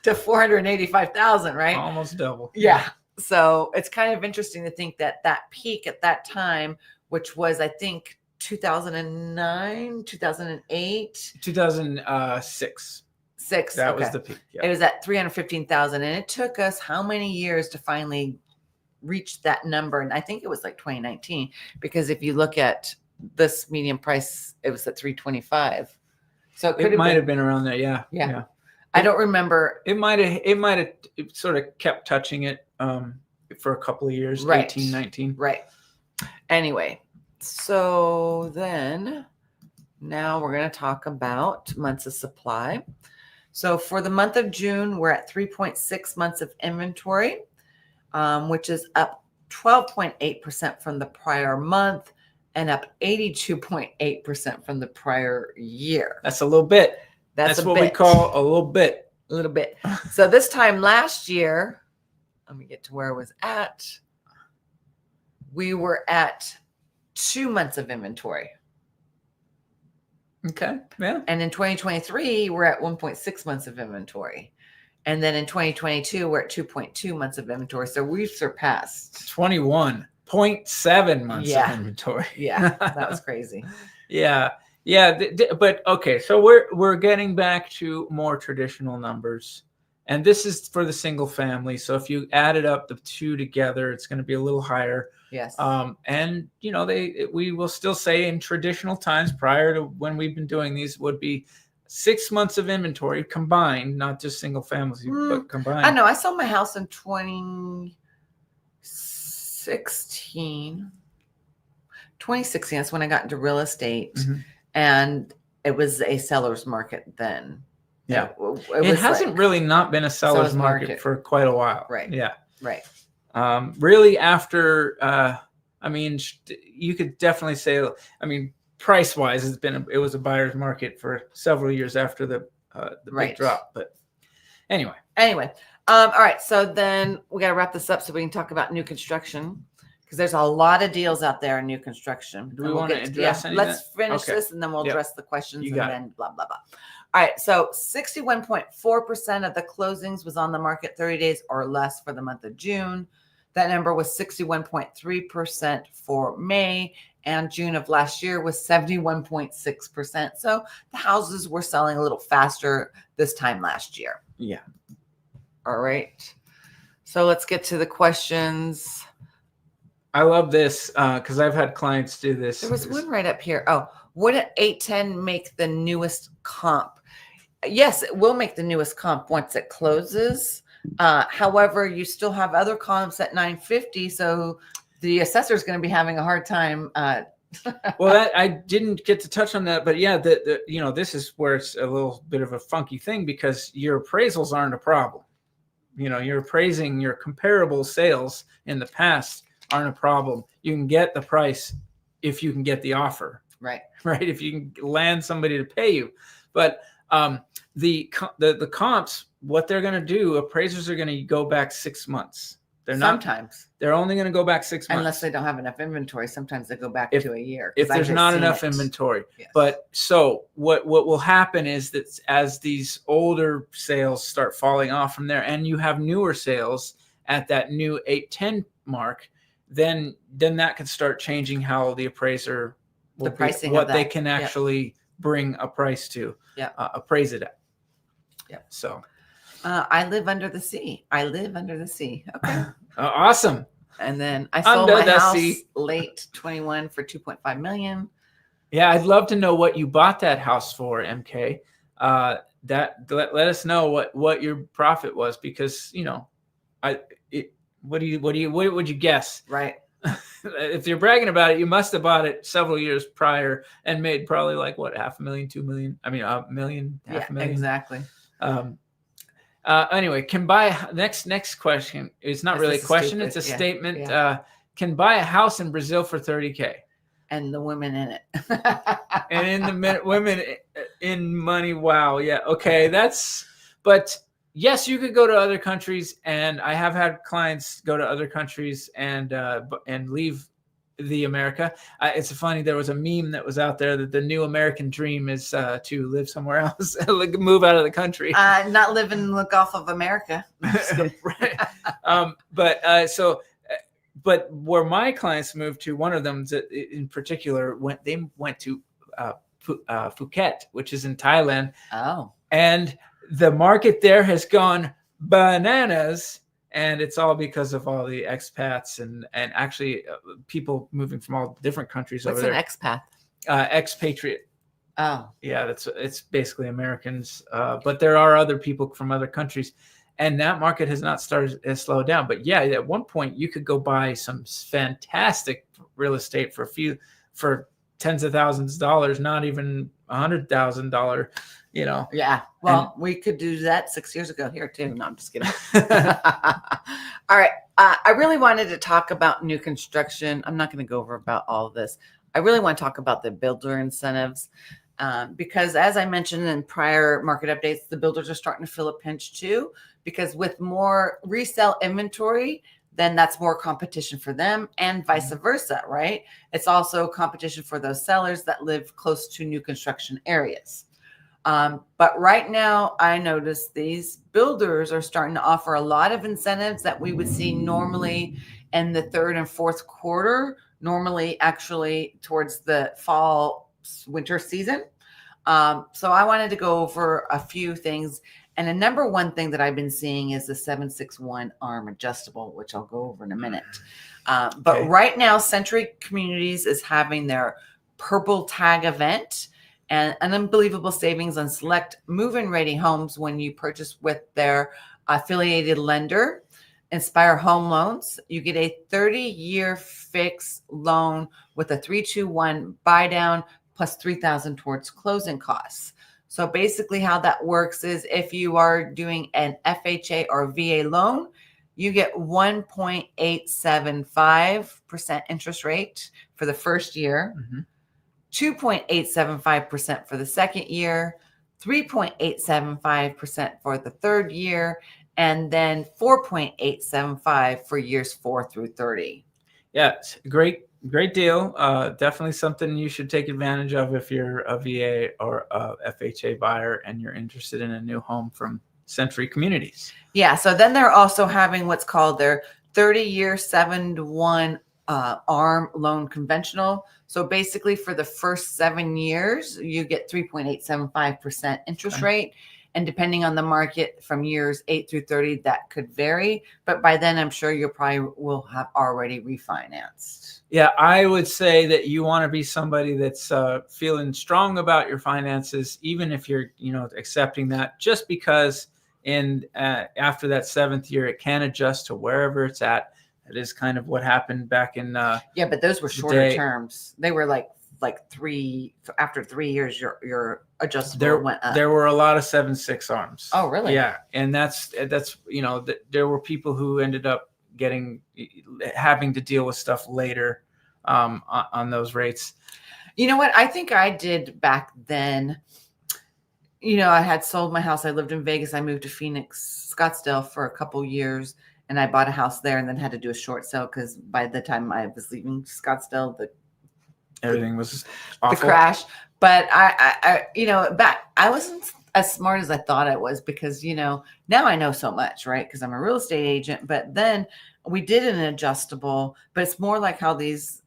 To 485,000, right? Almost double. Yeah. So it's kind of interesting to think that peak at that time, which was, I think, 2009, 2008, 2006. That was the peak. Yep. It was at 315,000, and it took us how many years to finally reach that number? And I think it was like 2019, because if you look at this median price, it was at 325. So it might have been around there. Yeah. I don't remember. It might have sort of kept touching it for a couple of years, right. 18, 19. Right. Anyway, so then now we're going to talk about months of supply. So for the month of June, we're at 3.6 months of inventory, which is up 12.8% from the prior month and up 82.8% from the prior year. That's a little bit. That's what we call a little bit. A little bit. So this time last year, let me get to where I was at. We were at 2 months of inventory. Okay. Yeah. And in 2023, we're at 1.6 months of inventory. And then in 2022, we're at 2.2 months of inventory. So we've surpassed 21.7 months of inventory. Yeah, that was crazy. Yeah. But okay, so we're getting back to more traditional numbers. And this is for the single family. So if you added up the two together, it's going to be a little higher. Yes. And we will still say in traditional times prior to when we've been doing these would be 6 months of inventory combined, not just single families, but combined. I know. I sold my house in 2016. 2016, that's when I got into real estate. Mm-hmm. And it was a seller's market then. Yeah. It hasn't really not been a seller's market for quite a while. Right. Yeah. Right. Really after, I mean, you could definitely say, I mean, price wise, it was a buyer's market for several years after the big drop. But anyway. All right. So then we got to wrap this up so we can talk about new construction, because there's a lot of deals out there in new construction. Do we want to address any of that? Let's finish this and then we'll address the questions and then blah, blah, blah. All right. So 61.4% of the closings was on the market 30 days or less for the month of June. That number was 61.3% for May, and June of last year was 71.6%. So the houses were selling a little faster this time last year. Yeah. All right. So let's get to the questions. I love this because I've had clients do this. There was one right up here. Oh, would an 810 make the newest comp? Yes, it will make the newest comp once it closes. However, you still have other comps at 950, so the assessor is going to be having a hard time. Well, I didn't get to touch on that, but yeah, this is where it's a little bit of a funky thing because your appraisals aren't a problem. You're appraising your comparable sales in the past aren't a problem. You can get the price if you can get the offer. Right. If you can land somebody to pay you. But the comps, what they're going to do, appraisers are going to go back 6 months. They're only going to go back 6 months. Unless they don't have enough inventory. Sometimes they go back to a year. If there's not enough inventory. Yes. But so what will happen is that as these older sales start falling off from there and you have newer sales at that new 810 mark, then that could start changing how the appraiser will pricing what they can actually bring a price to appraise it at. Yeah. So I live under the sea. Okay. Awesome. And then I sold my house late 21 for $2.5 million. Yeah, I'd love to know what you bought that house for, MK. Let us know what your profit was, because what would you guess? Right. If you're bragging about it, you must have bought it several years prior and made probably like what, $500,000, $2 million. I mean, $1 million, $500,000. Exactly. Anyway, can buy next question. It's not really a question. It's a statement. Yeah. Can buy a house in Brazil for $30,000. And the women in it. And in the women in money. Wow. Yeah. Okay. But yes, you could go to other countries, and I have had clients go to other countries and leave the America. It's funny. There was a meme that was out there that the new American dream is to live somewhere else, move out of the country. Not live in the Gulf of America. Right. But where my clients moved to, one of them in particular went to Phuket, which is in Thailand. Oh. And the market there has gone bananas, and it's all because of all the expats and actually people moving from all different countries over there. What's an expat? Expatriate. Oh. Yeah, it's basically Americans, but there are other people from other countries, and that market has not slowed down. But yeah, at one point you could go buy some fantastic real estate for tens of thousands of dollars, not even $100,000. Yeah. Well, we could do that 6 years ago here too. No, I'm just kidding. All right. I really wanted to talk about new construction. I'm not going to go over about all of this. I really want to talk about the builder incentives because, as I mentioned in prior market updates, the builders are starting to feel a pinch too, because with more resale inventory, then that's more competition for them, and vice versa, right? It's also competition for those sellers that live close to new construction areas. But right now, I notice these builders are starting to offer a lot of incentives that we would see normally in the third and fourth quarter, normally actually towards the fall, winter season. So I wanted to go over a few things. And the number one thing that I've been seeing is the 761 arm adjustable, which I'll go over in a minute. But right now, Century Communities is having their Purple Tag event and an unbelievable savings on select move-in ready homes when you purchase with their affiliated lender, Inspire Home Loans. You get a 30-year fixed loan with a 3-2-1 buy down plus $3,000 towards closing costs. So basically how that works is if you are doing an FHA or VA loan, you get 1.875% interest rate for the first year, 2.875% for the second year, 3.875% for the third year, and then 4.875 for years 4 through 30. Yeah, great deal. Definitely something you should take advantage of if you're a VA or a FHA buyer and you're interested in a new home from Century Communities. Yeah, so then they're also having what's called their 30-year 7-to-1 ARM loan conventional. So basically for the first 7 years, you get 3.875% interest rate. And depending on the market from years 8 through 30, that could vary. But by then, I'm sure you probably will have already refinanced. Yeah, I would say that you want to be somebody that's feeling strong about your finances, even if you're, accepting that, just because after that 7th year, it can adjust to wherever it's at. It is kind of what happened back in. Yeah, but those were shorter terms. They were like 3 after 3 years, your adjustable went up. There were a lot of 7.6 arms. Oh, really? Yeah, and that's there were people who ended up having to deal with stuff later on those rates. You know what? I think I did back then. I had sold my house. I lived in Vegas. I moved to Phoenix, Scottsdale for a couple years, and I bought a house there and then had to do a short sale because by the time I was leaving Scottsdale, everything was awful. The crash. But I wasn't as smart as I thought I was because, now I know so much, right? Because I'm a real estate agent. But then we did an adjustable, but it's more like how these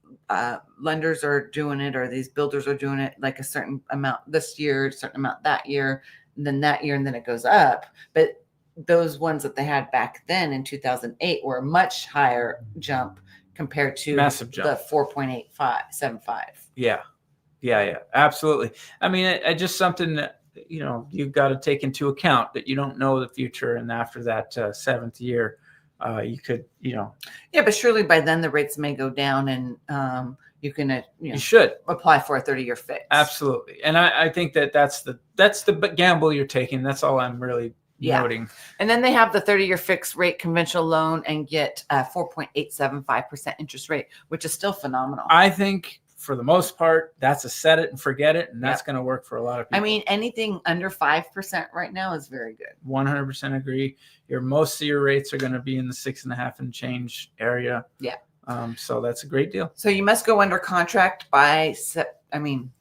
lenders are doing it or these builders are doing it, like a certain amount this year, a certain amount that year, and then that year, and then it goes up. But those ones that they had back then in 2008 were a much higher jump compared to massive jump. The 4.8575. Yeah, absolutely. I mean, it's just something that you've got to take into account that you don't know the future, and after that 7th year, you could Yeah, but surely by then the rates may go down, and you can you should apply for a 30-year fix. Absolutely, and I think that's the gamble you're taking. That's all I'm really noting. And then they have the 30-year fixed rate conventional loan and get 4.875% interest rate, which is still phenomenal. I think for the most part, that's a set it and forget it, and that's going to work for a lot of people. I mean, anything under 5% right now is very good. 100% agree. Most of your rates are going to be in the 6.5 and change area. Yeah. So that's a great deal. So you must go under contract by September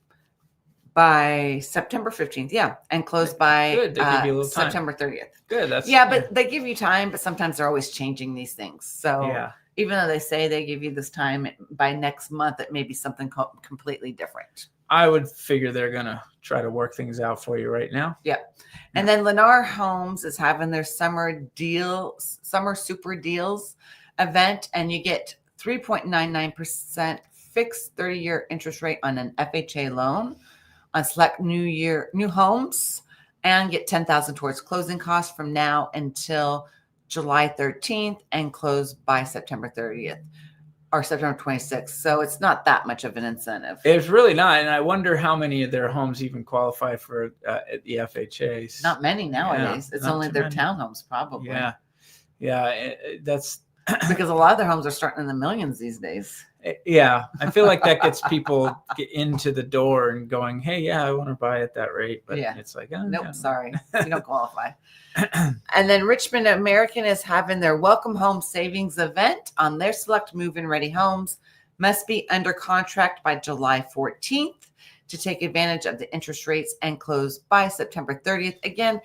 15th. Yeah. And close by Good. They give you a little time. September 30th. Good. But they give you time, but sometimes they're always changing these things. So even though they say they give you this time, by next month, it may be something completely different. I would figure they're going to try to work things out for you right now. Yeah. And then Lennar Homes is having their summer super deals event, and you get 3.99% fixed 30-year interest rate on an FHA loan on select new homes, and get $10,000 towards closing costs from now until July 13th and close by September 30th or September 26th. So it's not that much of an incentive. It's really not. And I wonder how many of their homes even qualify for the FHAs. Not many nowadays. It's only their townhomes probably. Yeah. That's because a lot of their homes are starting in the millions these days. Yeah. I feel like that gets people into the door and going, hey, I want to buy at that rate. But it's like, nope, sorry. You don't qualify. And then Richmond American is having their Welcome Home Savings event on their select move-in ready homes. Must be under contract by July 14th. to take advantage of the interest rates and close by September 30th. Again,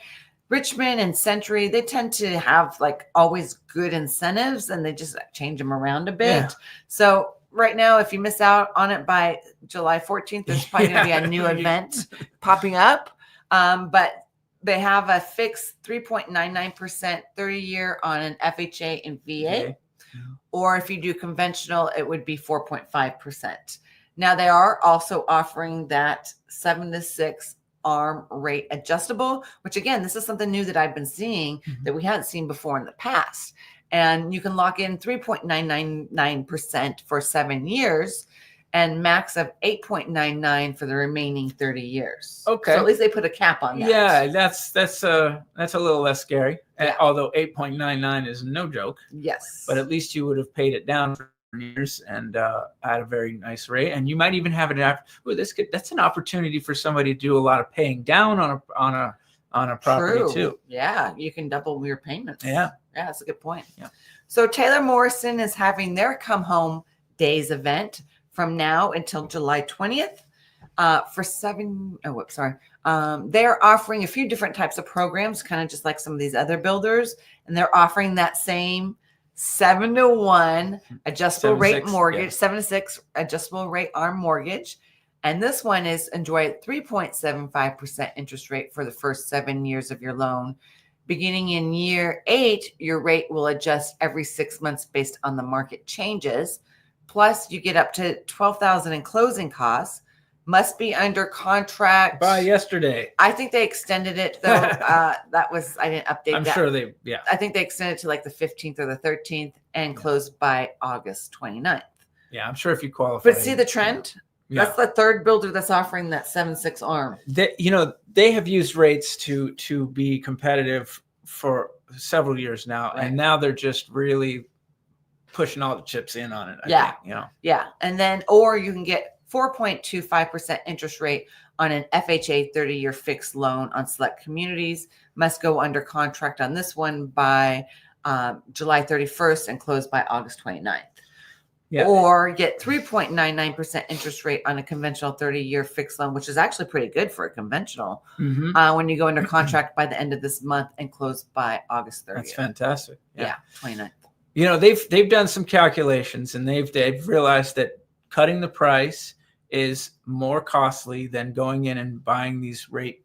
Richmond and Century, they tend to have like always good incentives and they just change them around a bit. Yeah. So right now, if you miss out on it by July 14th, there's probably going to be a new event popping up. But they have a fixed 3.99% 30-year on an FHA and VA. Okay. Or if you do conventional, it would be 4.5%. Now, they are also offering that 7 to 6 ARM rate adjustable, which again, this is something new that I've been seeing that we hadn't seen before in the past. And you can lock in 3.999% for 7 years and max of 8.99 for the remaining 30 years. Okay. So at least they put a cap on that. Yeah, that's a little less scary. Yeah. Although 8.99 is no joke. Yes. But at least you would have paid it down for years and at a very nice rate. And you might even have that's an opportunity for somebody to do a lot of paying down on a property too. Yeah, you can double your payments. Yeah, that's a good point. Yeah. So Taylor Morrison is having their Come Home Days event from now until July 20th. They're offering a few different types of programs, kind of just like some of these other builders, and they're offering that same 7 to 1 adjustable rate mortgage, 7 to 6 adjustable rate ARM mortgage. And this one is enjoy a 3.75% interest rate for the first 7 years of your loan. Beginning in year 8, your rate will adjust every 6 months based on the market changes. Plus, you get up to $12,000 in closing costs. Must be under contract by yesterday. I think they extended it though. I didn't update I'm that. Sure I think they extended it to like the 15th or the 13th and closed by August 29th. Yeah, I'm sure if you qualify. But see the trend? Yeah. That's the third builder that's offering that 7.6 ARM. They have used rates to be competitive for several years now, right. And now they're just really pushing all the chips in on it. I think. Yeah. And then, or you can get 4.25% interest rate on an FHA 30-year fixed loan on select communities. Must go under contract on this one by July 31st and close by August 29th. Yeah. Or get 3.99% interest rate on a conventional 30-year fixed loan, which is actually pretty good for a conventional when you go under contract by the end of this month and close by August 30th. That's fantastic. Yeah, 29th. They've done some calculations and they've realized that cutting the price is more costly than going in and buying these rate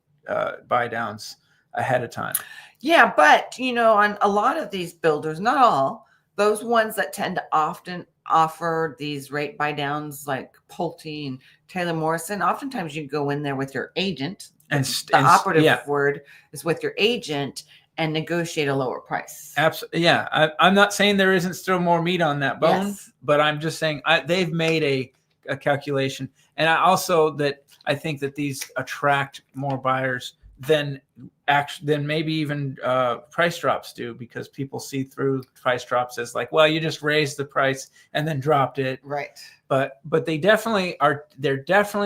buy downs ahead of time. Yeah, but on a lot of these builders, not all, those ones that tend to often offer these rate buy downs like Pulte and Taylor Morrison, oftentimes you go in there with your agent. And the operative word is with your agent and negotiate a lower price. Absolutely. Yeah. I'm not saying there isn't still more meat on that bone, but I'm just saying they've made a calculation. And I think that these attract more buyers than maybe even price drops do, because people see through price drops as like, well, you just raised the price and then dropped it. Right. But they're definitely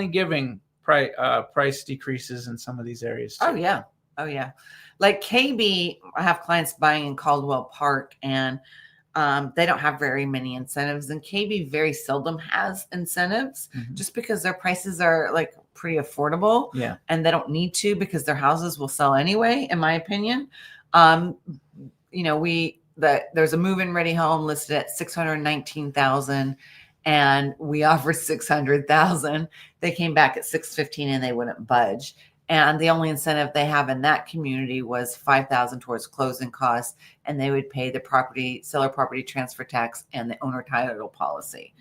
giving price decreases in some of these areas too. Oh yeah. Like KB, I have clients buying in Caldwell Park, and they don't have very many incentives. And KB very seldom has incentives just because their prices are like pretty affordable. Yeah. And they don't need to because their houses will sell anyway, in my opinion. There's a move-in ready home listed at $619,000. And we offered $600,000. They came back at $615,000 and they wouldn't budge. And the only incentive they have in that community was $5,000 towards closing costs, and they would pay the seller property transfer tax and the owner title policy.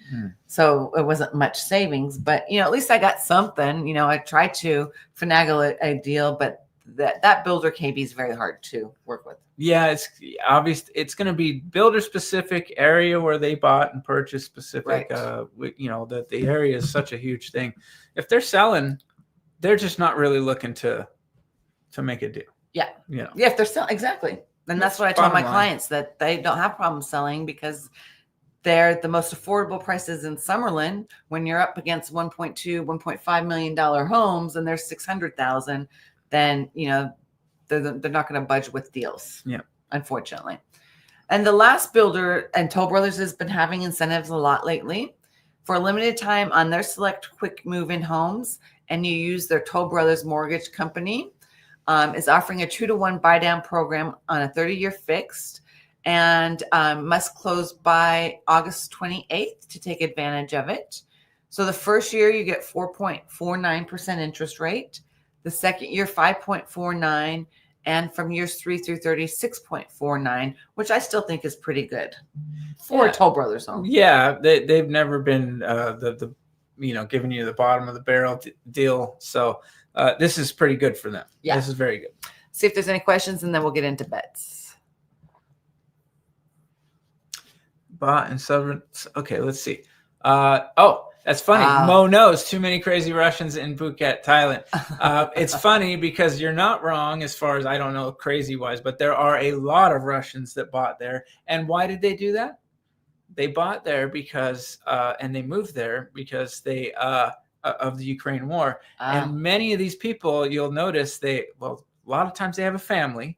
So it wasn't much savings, but at least I got something. I tried to finagle a deal, but that builder KB is very hard to work with. Yeah, it's obvious. It's going to be builder specific, area where they bought and purchased specific. Right. That the area is such a huge thing. If they're selling, they're just not really looking to make a deal. Yeah. Yeah, if they're selling, exactly. And that's what I tell my clients, that they don't have problems selling because they're the most affordable prices in Summerlin. When you're up against $1.2, $1.5 million homes and there's $600,000, then they're not going to budge with deals. Yeah, unfortunately. And the last builder, and Toll Brothers, has been having incentives a lot lately. For a limited time on their select quick move-in homes and you use their Toll Brothers Mortgage Company, is offering a 2-to-1 buy down program on a 30-year fixed, and must close by August 28th to take advantage of it. So the first year you get 4.49% interest rate, the second year 5.49%, and from years 3 through 30, 6.49%, which I still think is pretty good for a Toll Brothers home. Yeah, they've never been the giving you the bottom of the barrel deal. So this is pretty good for them. Yeah, this is very good. See if there's any questions, and then we'll get into bets. Bought and Southern. Okay, let's see. That's funny. Mo knows too many crazy Russians in Phuket, Thailand. It's funny because you're not wrong as far as I don't know crazy wise, but there are a lot of Russians that bought there. And why did they do that? They bought there because and they moved there because they of the Ukraine war. And many of these people, you'll notice a lot of times they have a family.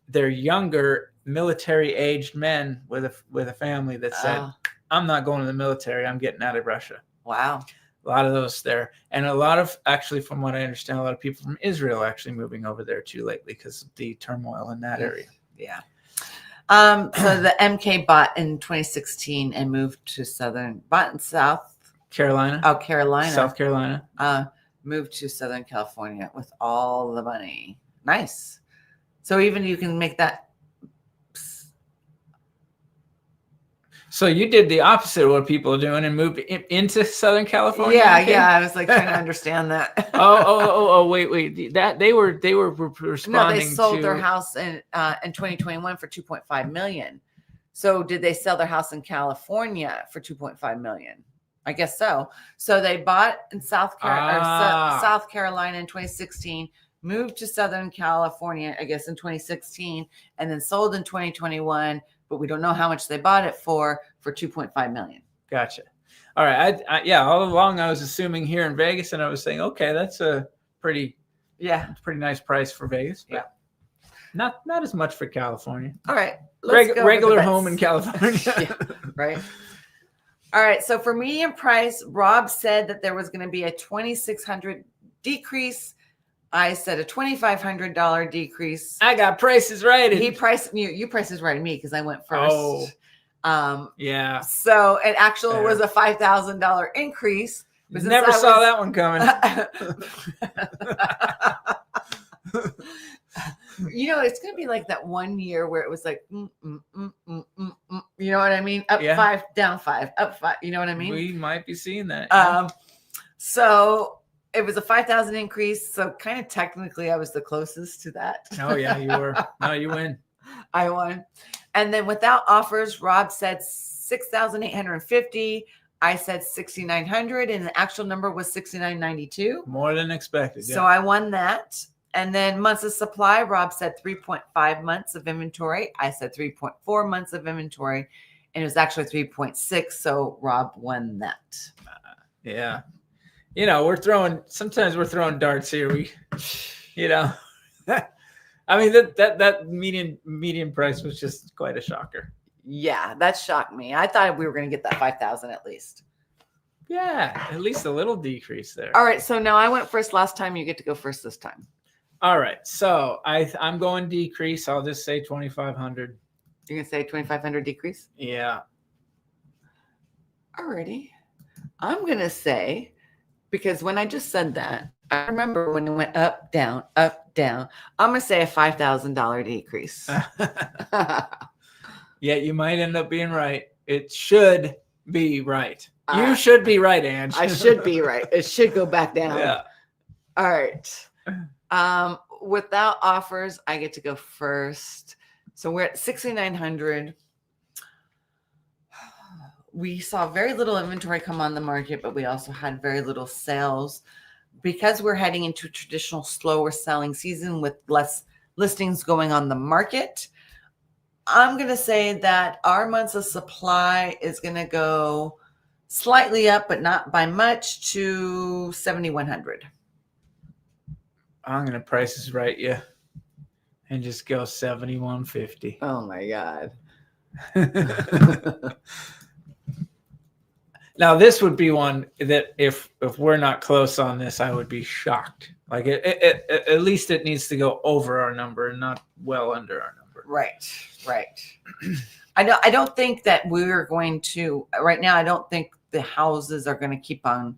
They're younger, military-aged men with a family that said, I'm not going to the military. I'm getting out of Russia. Wow. A lot of those there. And a lot of, actually, from what I understand, a lot of people from Israel actually moving over there too lately because of the turmoil in that area. Yeah. So the MK bought in 2016 and moved to bought in South Carolina. Oh, Carolina. South Carolina. Moved to Southern California with all the money. Nice. So even you can make that. So you did the opposite of what people are doing and moved into Southern California. Yeah. I was like trying to understand that. Wait. That they were responding. No, they sold their house in 2021 for $2.5 million. So did they sell their house in California for $2.5 million? I guess so. So they bought in South Carolina in 2016, moved to Southern California, I guess in 2016, and then sold in 2021. But we don't know how much they bought it for $2.5 million. Gotcha. All right. All along I was assuming here in Vegas, and I was saying, okay, that's a pretty nice price for Vegas. But not as much for California. All right. Regular home in California. Right. All right. So for median price, Rob said that there was going to be a $2,600 decrease. I said a $2,500 decrease. I got prices right. He priced you prices right me because I went first. Yeah. So it actually was a $5,000 increase. Never saw that one coming. It's going to be like that one year where it was like, you know what I mean? Up 5, down 5, up 5. You know what I mean? We might be seeing that. So it was a 5,000 increase. So kind of technically I was the closest to that. Oh yeah, you were. No, you win. I won. And then without offers, Rob said 6,850. I said 6,900, and the actual number was 6,992. More than expected. So I won that. And then months of supply, Rob said 3.5 months of inventory. I said 3.4 months of inventory, and it was actually 3.6. So Rob won that. Yeah. Sometimes we're throwing darts here. I mean, that median price was just quite a shocker. Yeah, that shocked me. I thought we were going to get that 5,000 at least. Yeah, at least a little decrease there. All right, so now I went first last time. You get to go first this time. All right, so I'm going decrease. I'll just say 2,500. You're going to say 2,500 decrease? Yeah. Alrighty. I'm going to say, because when I just said that, I remember when it went up, down, up, down. I'm going to say a $5,000 decrease. Yeah, you might end up being right. It should be right. You should be right, Ange. I should be right. It should go back down. Yeah. All right. Without offers, I get to go first. So we're at 6,900. We saw very little inventory come on the market, but we also had very little sales because we're heading into a traditional slower selling season with less listings going on the market. I'm going to say that our months of supply is going to go slightly up, but not by much, to 7,100. I'm going to prices right you and just go 7,150. Oh my God. Now this would be one that if we're not close on this, I would be shocked. Like at least it needs to go over our number and not well under our number. Right. I don't think that we're going to right now. I don't think the houses are going to keep on,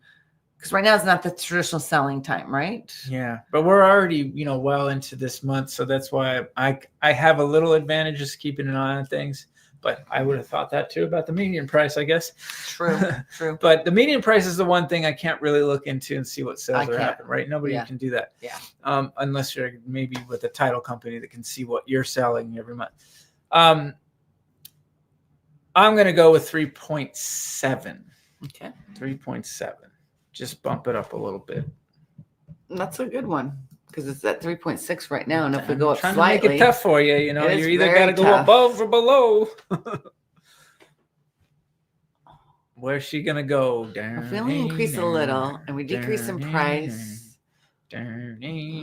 because right now is not the traditional selling time, right? Yeah, but we're already well into this month, so that's why I have a little advantage just keeping an eye on things. But I would have thought that too about the median price, I guess. True. But the median price is the one thing I can't really look into and see what sales are happening, right? Nobody can do that. Yeah. Unless you're maybe with a title company that can see what you're selling every month. I'm going to go with 3.7. Okay. 3.7. Just bump it up a little bit. That's a good one because it's at 3.6 right now. And if we go up trying slightly. to make it tough for you, you either got to go above or below. Where's she going to go? If we only increase a little and we decrease in price. I'm going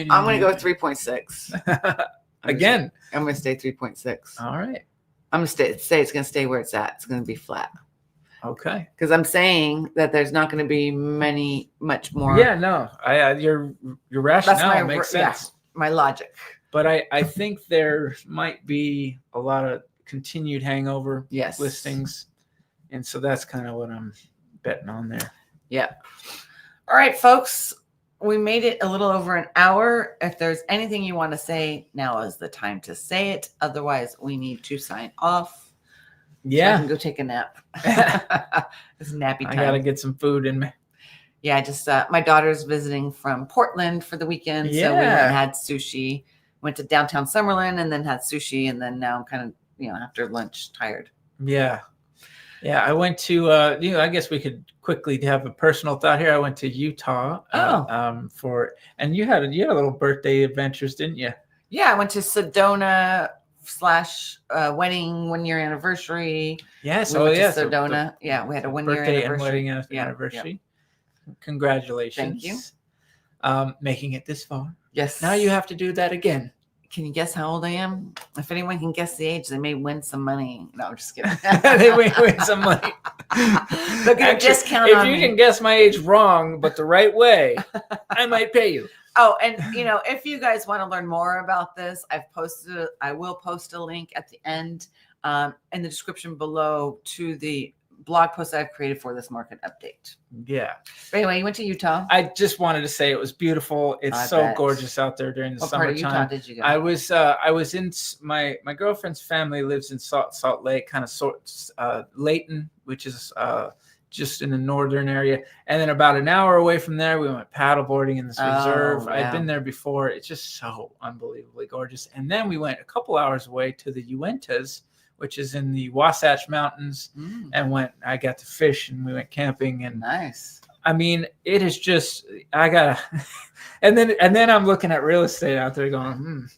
to go with 3.6. Again. I'm going to stay 3.6. All right. I'm going to say it's going to stay where it's at. It's going to be flat. Okay. Because I'm saying that there's not going to be much more. Yeah, no. Your rationale makes sense. Yeah, my logic. But I think there might be a lot of continued hangover listings. And so that's kind of what I'm betting on there. Yeah. All right, folks. We made it a little over an hour. If there's anything you want to say, now is the time to say it. Otherwise, we need to sign off. Yeah. So I can go take a nap. It's nappy time. I got to get some food in me. Yeah, just my daughter's visiting from Portland for the weekend. Yeah. So we went and had sushi. Went to downtown Summerlin and then had sushi. And then now I'm kind of, after lunch, tired. Yeah. Yeah, I went to, I guess we could quickly have a personal thought here. I went to Utah and you had a little birthday adventures, didn't you? Yeah, I went to Sedona / wedding 1 year anniversary. Yes. We went to Sedona. We had a 1 year birthday anniversary. And wedding anniversary. Yeah. Congratulations. Thank you. Making it this far. Yes. Now you have to do that again. Can you guess how old I am? If anyone can guess the age, they may win some money. No, I'm just kidding. They may win some money. They'll get a discount on me. If you can guess my age wrong, but the right way, I might pay you. Oh, and if you guys want to learn more about this, I will post a link at the end in the description below to the blog post I've created for this market update. Yeah. But anyway, you went to Utah. I just wanted to say it was beautiful. It's gorgeous out there during the summertime. What part of Utah did you go? I was in my girlfriend's family lives in Salt Lake, kind of Layton, which is just in the northern area. And then about an hour away from there, we went paddleboarding in this reserve. Wow. I'd been there before. It's just so unbelievably gorgeous. And then we went a couple hours away to the Uintas, which is in the Wasatch Mountains, and I got to fish and we went camping and nice. I mean, it is just, and then I'm looking at real estate out there going,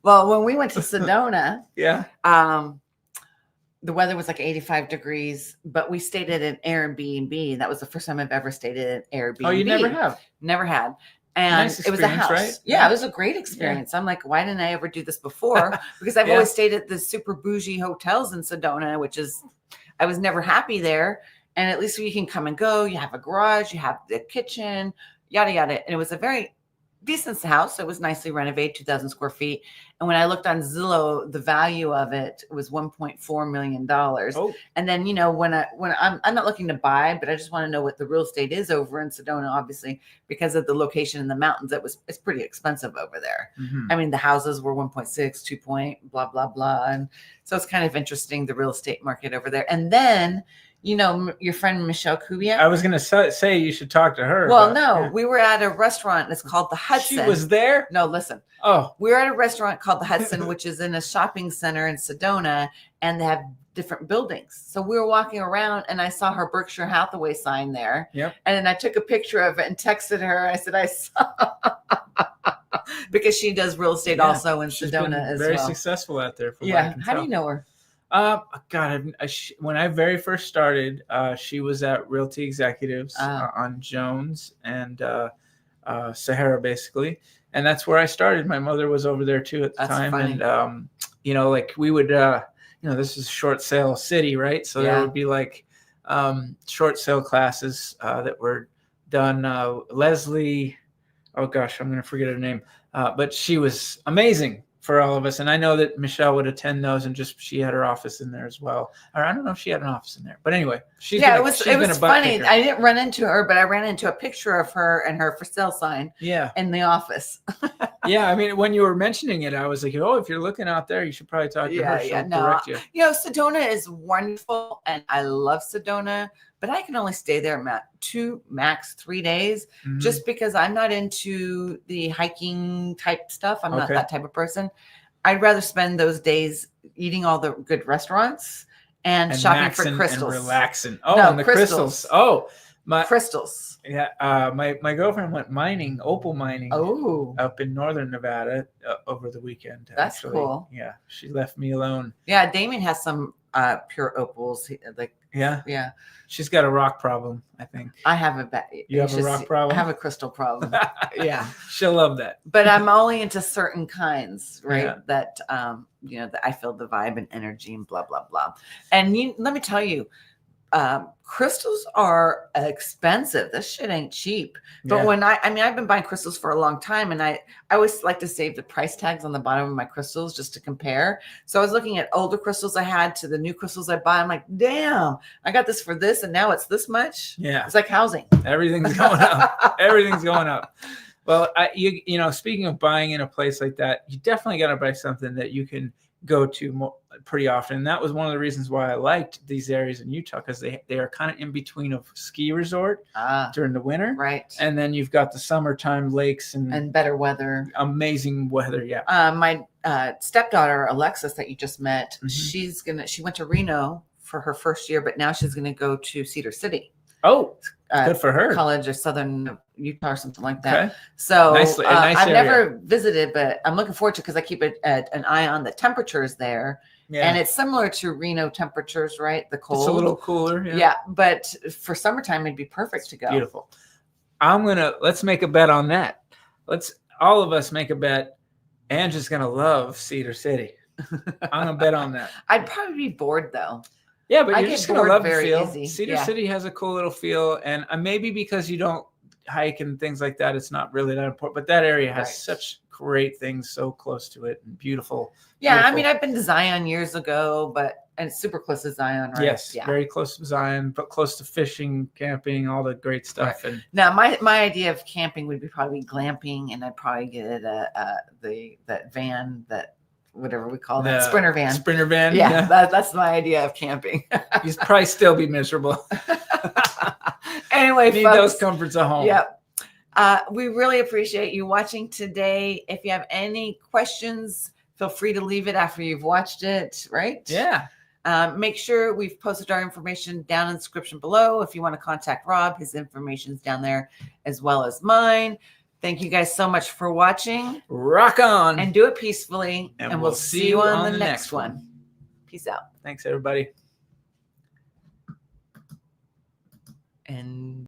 Well, when we went to Sedona, yeah. The weather was like 85 degrees, but we stayed at an Airbnb. That was the first time I've ever stayed at an Airbnb. Oh, you never have? Never had. And it was a house. Right? Yeah, it was a great experience. Yeah. I'm like, why didn't I ever do this before? Because I've always stayed at the super bougie hotels in Sedona, I was never happy there. And at least you can come and go. You have a garage, you have the kitchen, yada, yada. And it was a very decent house. It was nicely renovated, 2,000 square feet. And when I looked on Zillow, the value of it was $1.4 million. Oh. And then, when I'm not looking to buy, but I just want to know what the real estate is over in Sedona, obviously, because of the location in the mountains, it's pretty expensive over there. Mm-hmm. I mean, the houses were 1.6, 2 point, blah, blah, blah. And so it's kind of interesting, the real estate market over there. And then, your friend Michelle Kubiak. I was going to say you should talk to her. Well, we were at a restaurant. It's called the Hudson. She was there? No, listen. Oh. We were at a restaurant called the Hudson, which is in a shopping center in Sedona, and they have different buildings. So we were walking around, and I saw her Berkshire Hathaway sign there. Yep. And then I took a picture of it and texted her. I said, I saw. Because she does real estate also in Sedona as well. Very successful out there. How do you know her? God, when I very first started, she was at Realty Executives on Jones and Sahara, basically. And that's where I started. My mother was over there too at the time. Funny. And, we would, this is short sale city, right? So there would be like short sale classes that were done. Leslie, oh gosh, I'm going to forget her name, but she was amazing for all of us. And I know that Michelle would attend those, and she had her office in there as well. Or I don't know if she had an office in there, but anyway, it was funny. I didn't run into her, but I ran into a picture of her and her for sale sign in the office. Yeah. I mean, when you were mentioning it, I was like, oh, if you're looking out there, you should probably talk to her. She'll direct you. Sedona is wonderful, and I love Sedona, but I can only stay there max 3 days, just because I'm not into the hiking type stuff. I'm not that type of person. I'd rather spend those days eating all the good restaurants and shopping for crystals and relaxing. Oh, no, and the crystals. Oh, crystals. Yeah, my girlfriend went opal mining. Up in northern Nevada over the weekend. That's cool. Yeah, she left me alone. Yeah, Damien has some pure opals. Yeah. She's got a rock problem, I think. I have You have a rock problem? I have a crystal problem. Yeah. She'll love that. But I'm only into certain kinds, right? Yeah. That, that I feel the vibe and energy and blah, blah, blah. And let me tell you, crystals are expensive. This shit ain't cheap. But when I've been buying crystals for a long time, and I always like to save the price tags on the bottom of my crystals just to compare. So I was looking at older crystals I had to the new crystals I buy. I'm like, damn, I got this for this, and now it's this much. Yeah, it's like housing. Everything's going up. Everything's going up. Well, speaking of buying in a place like that, you definitely got to buy something that you can go to pretty often. And that was one of the reasons why I liked these areas in Utah, because they are kind of in between a ski resort during the winter, right? And then you've got the summertime lakes and better weather, amazing weather. Yeah. My stepdaughter Alexis that you just met, she went to Reno for her first year, but now she's gonna go to Cedar City. Oh, good for her. College of Southern Utah or something like that. Okay. So I've never visited, but I'm looking forward to it because I keep an eye on the temperatures there. Yeah. And it's similar to Reno temperatures, right? The cold. It's a little cooler. Yeah. But for summertime, it'd be perfect to go. Beautiful. Let's make a bet on that. Let's all of us make a bet. Angie's going to love Cedar City. I'm going to bet on that. I'd probably be bored though. Yeah, but you're just going to love the feel. Easy. Cedar City has a cool little feel. And maybe because you don't hike and things like that, it's not really that important. But that area has such great things so close to it and beautiful. Yeah, beautiful. I've been to Zion years ago, and it's super close to Zion, right? Yes, very close to Zion, but close to fishing, camping, all the great stuff. Right. And now my idea of camping would be probably glamping, and I'd probably get that van that. Whatever we call that, Sprinter van. Yeah. That's my idea of camping. You'd probably still be miserable. Anyway, need those comforts at home. Yep. We really appreciate you watching today. If you have any questions, feel free to leave it after you've watched it, right? Yeah. Make sure we've posted our information down in the description below. If you want to contact Rob, his information is down there as well as mine. Thank you guys so much for watching. Rock on. And do it peacefully. And we'll see you on the next one. Peace out. Thanks, everybody. And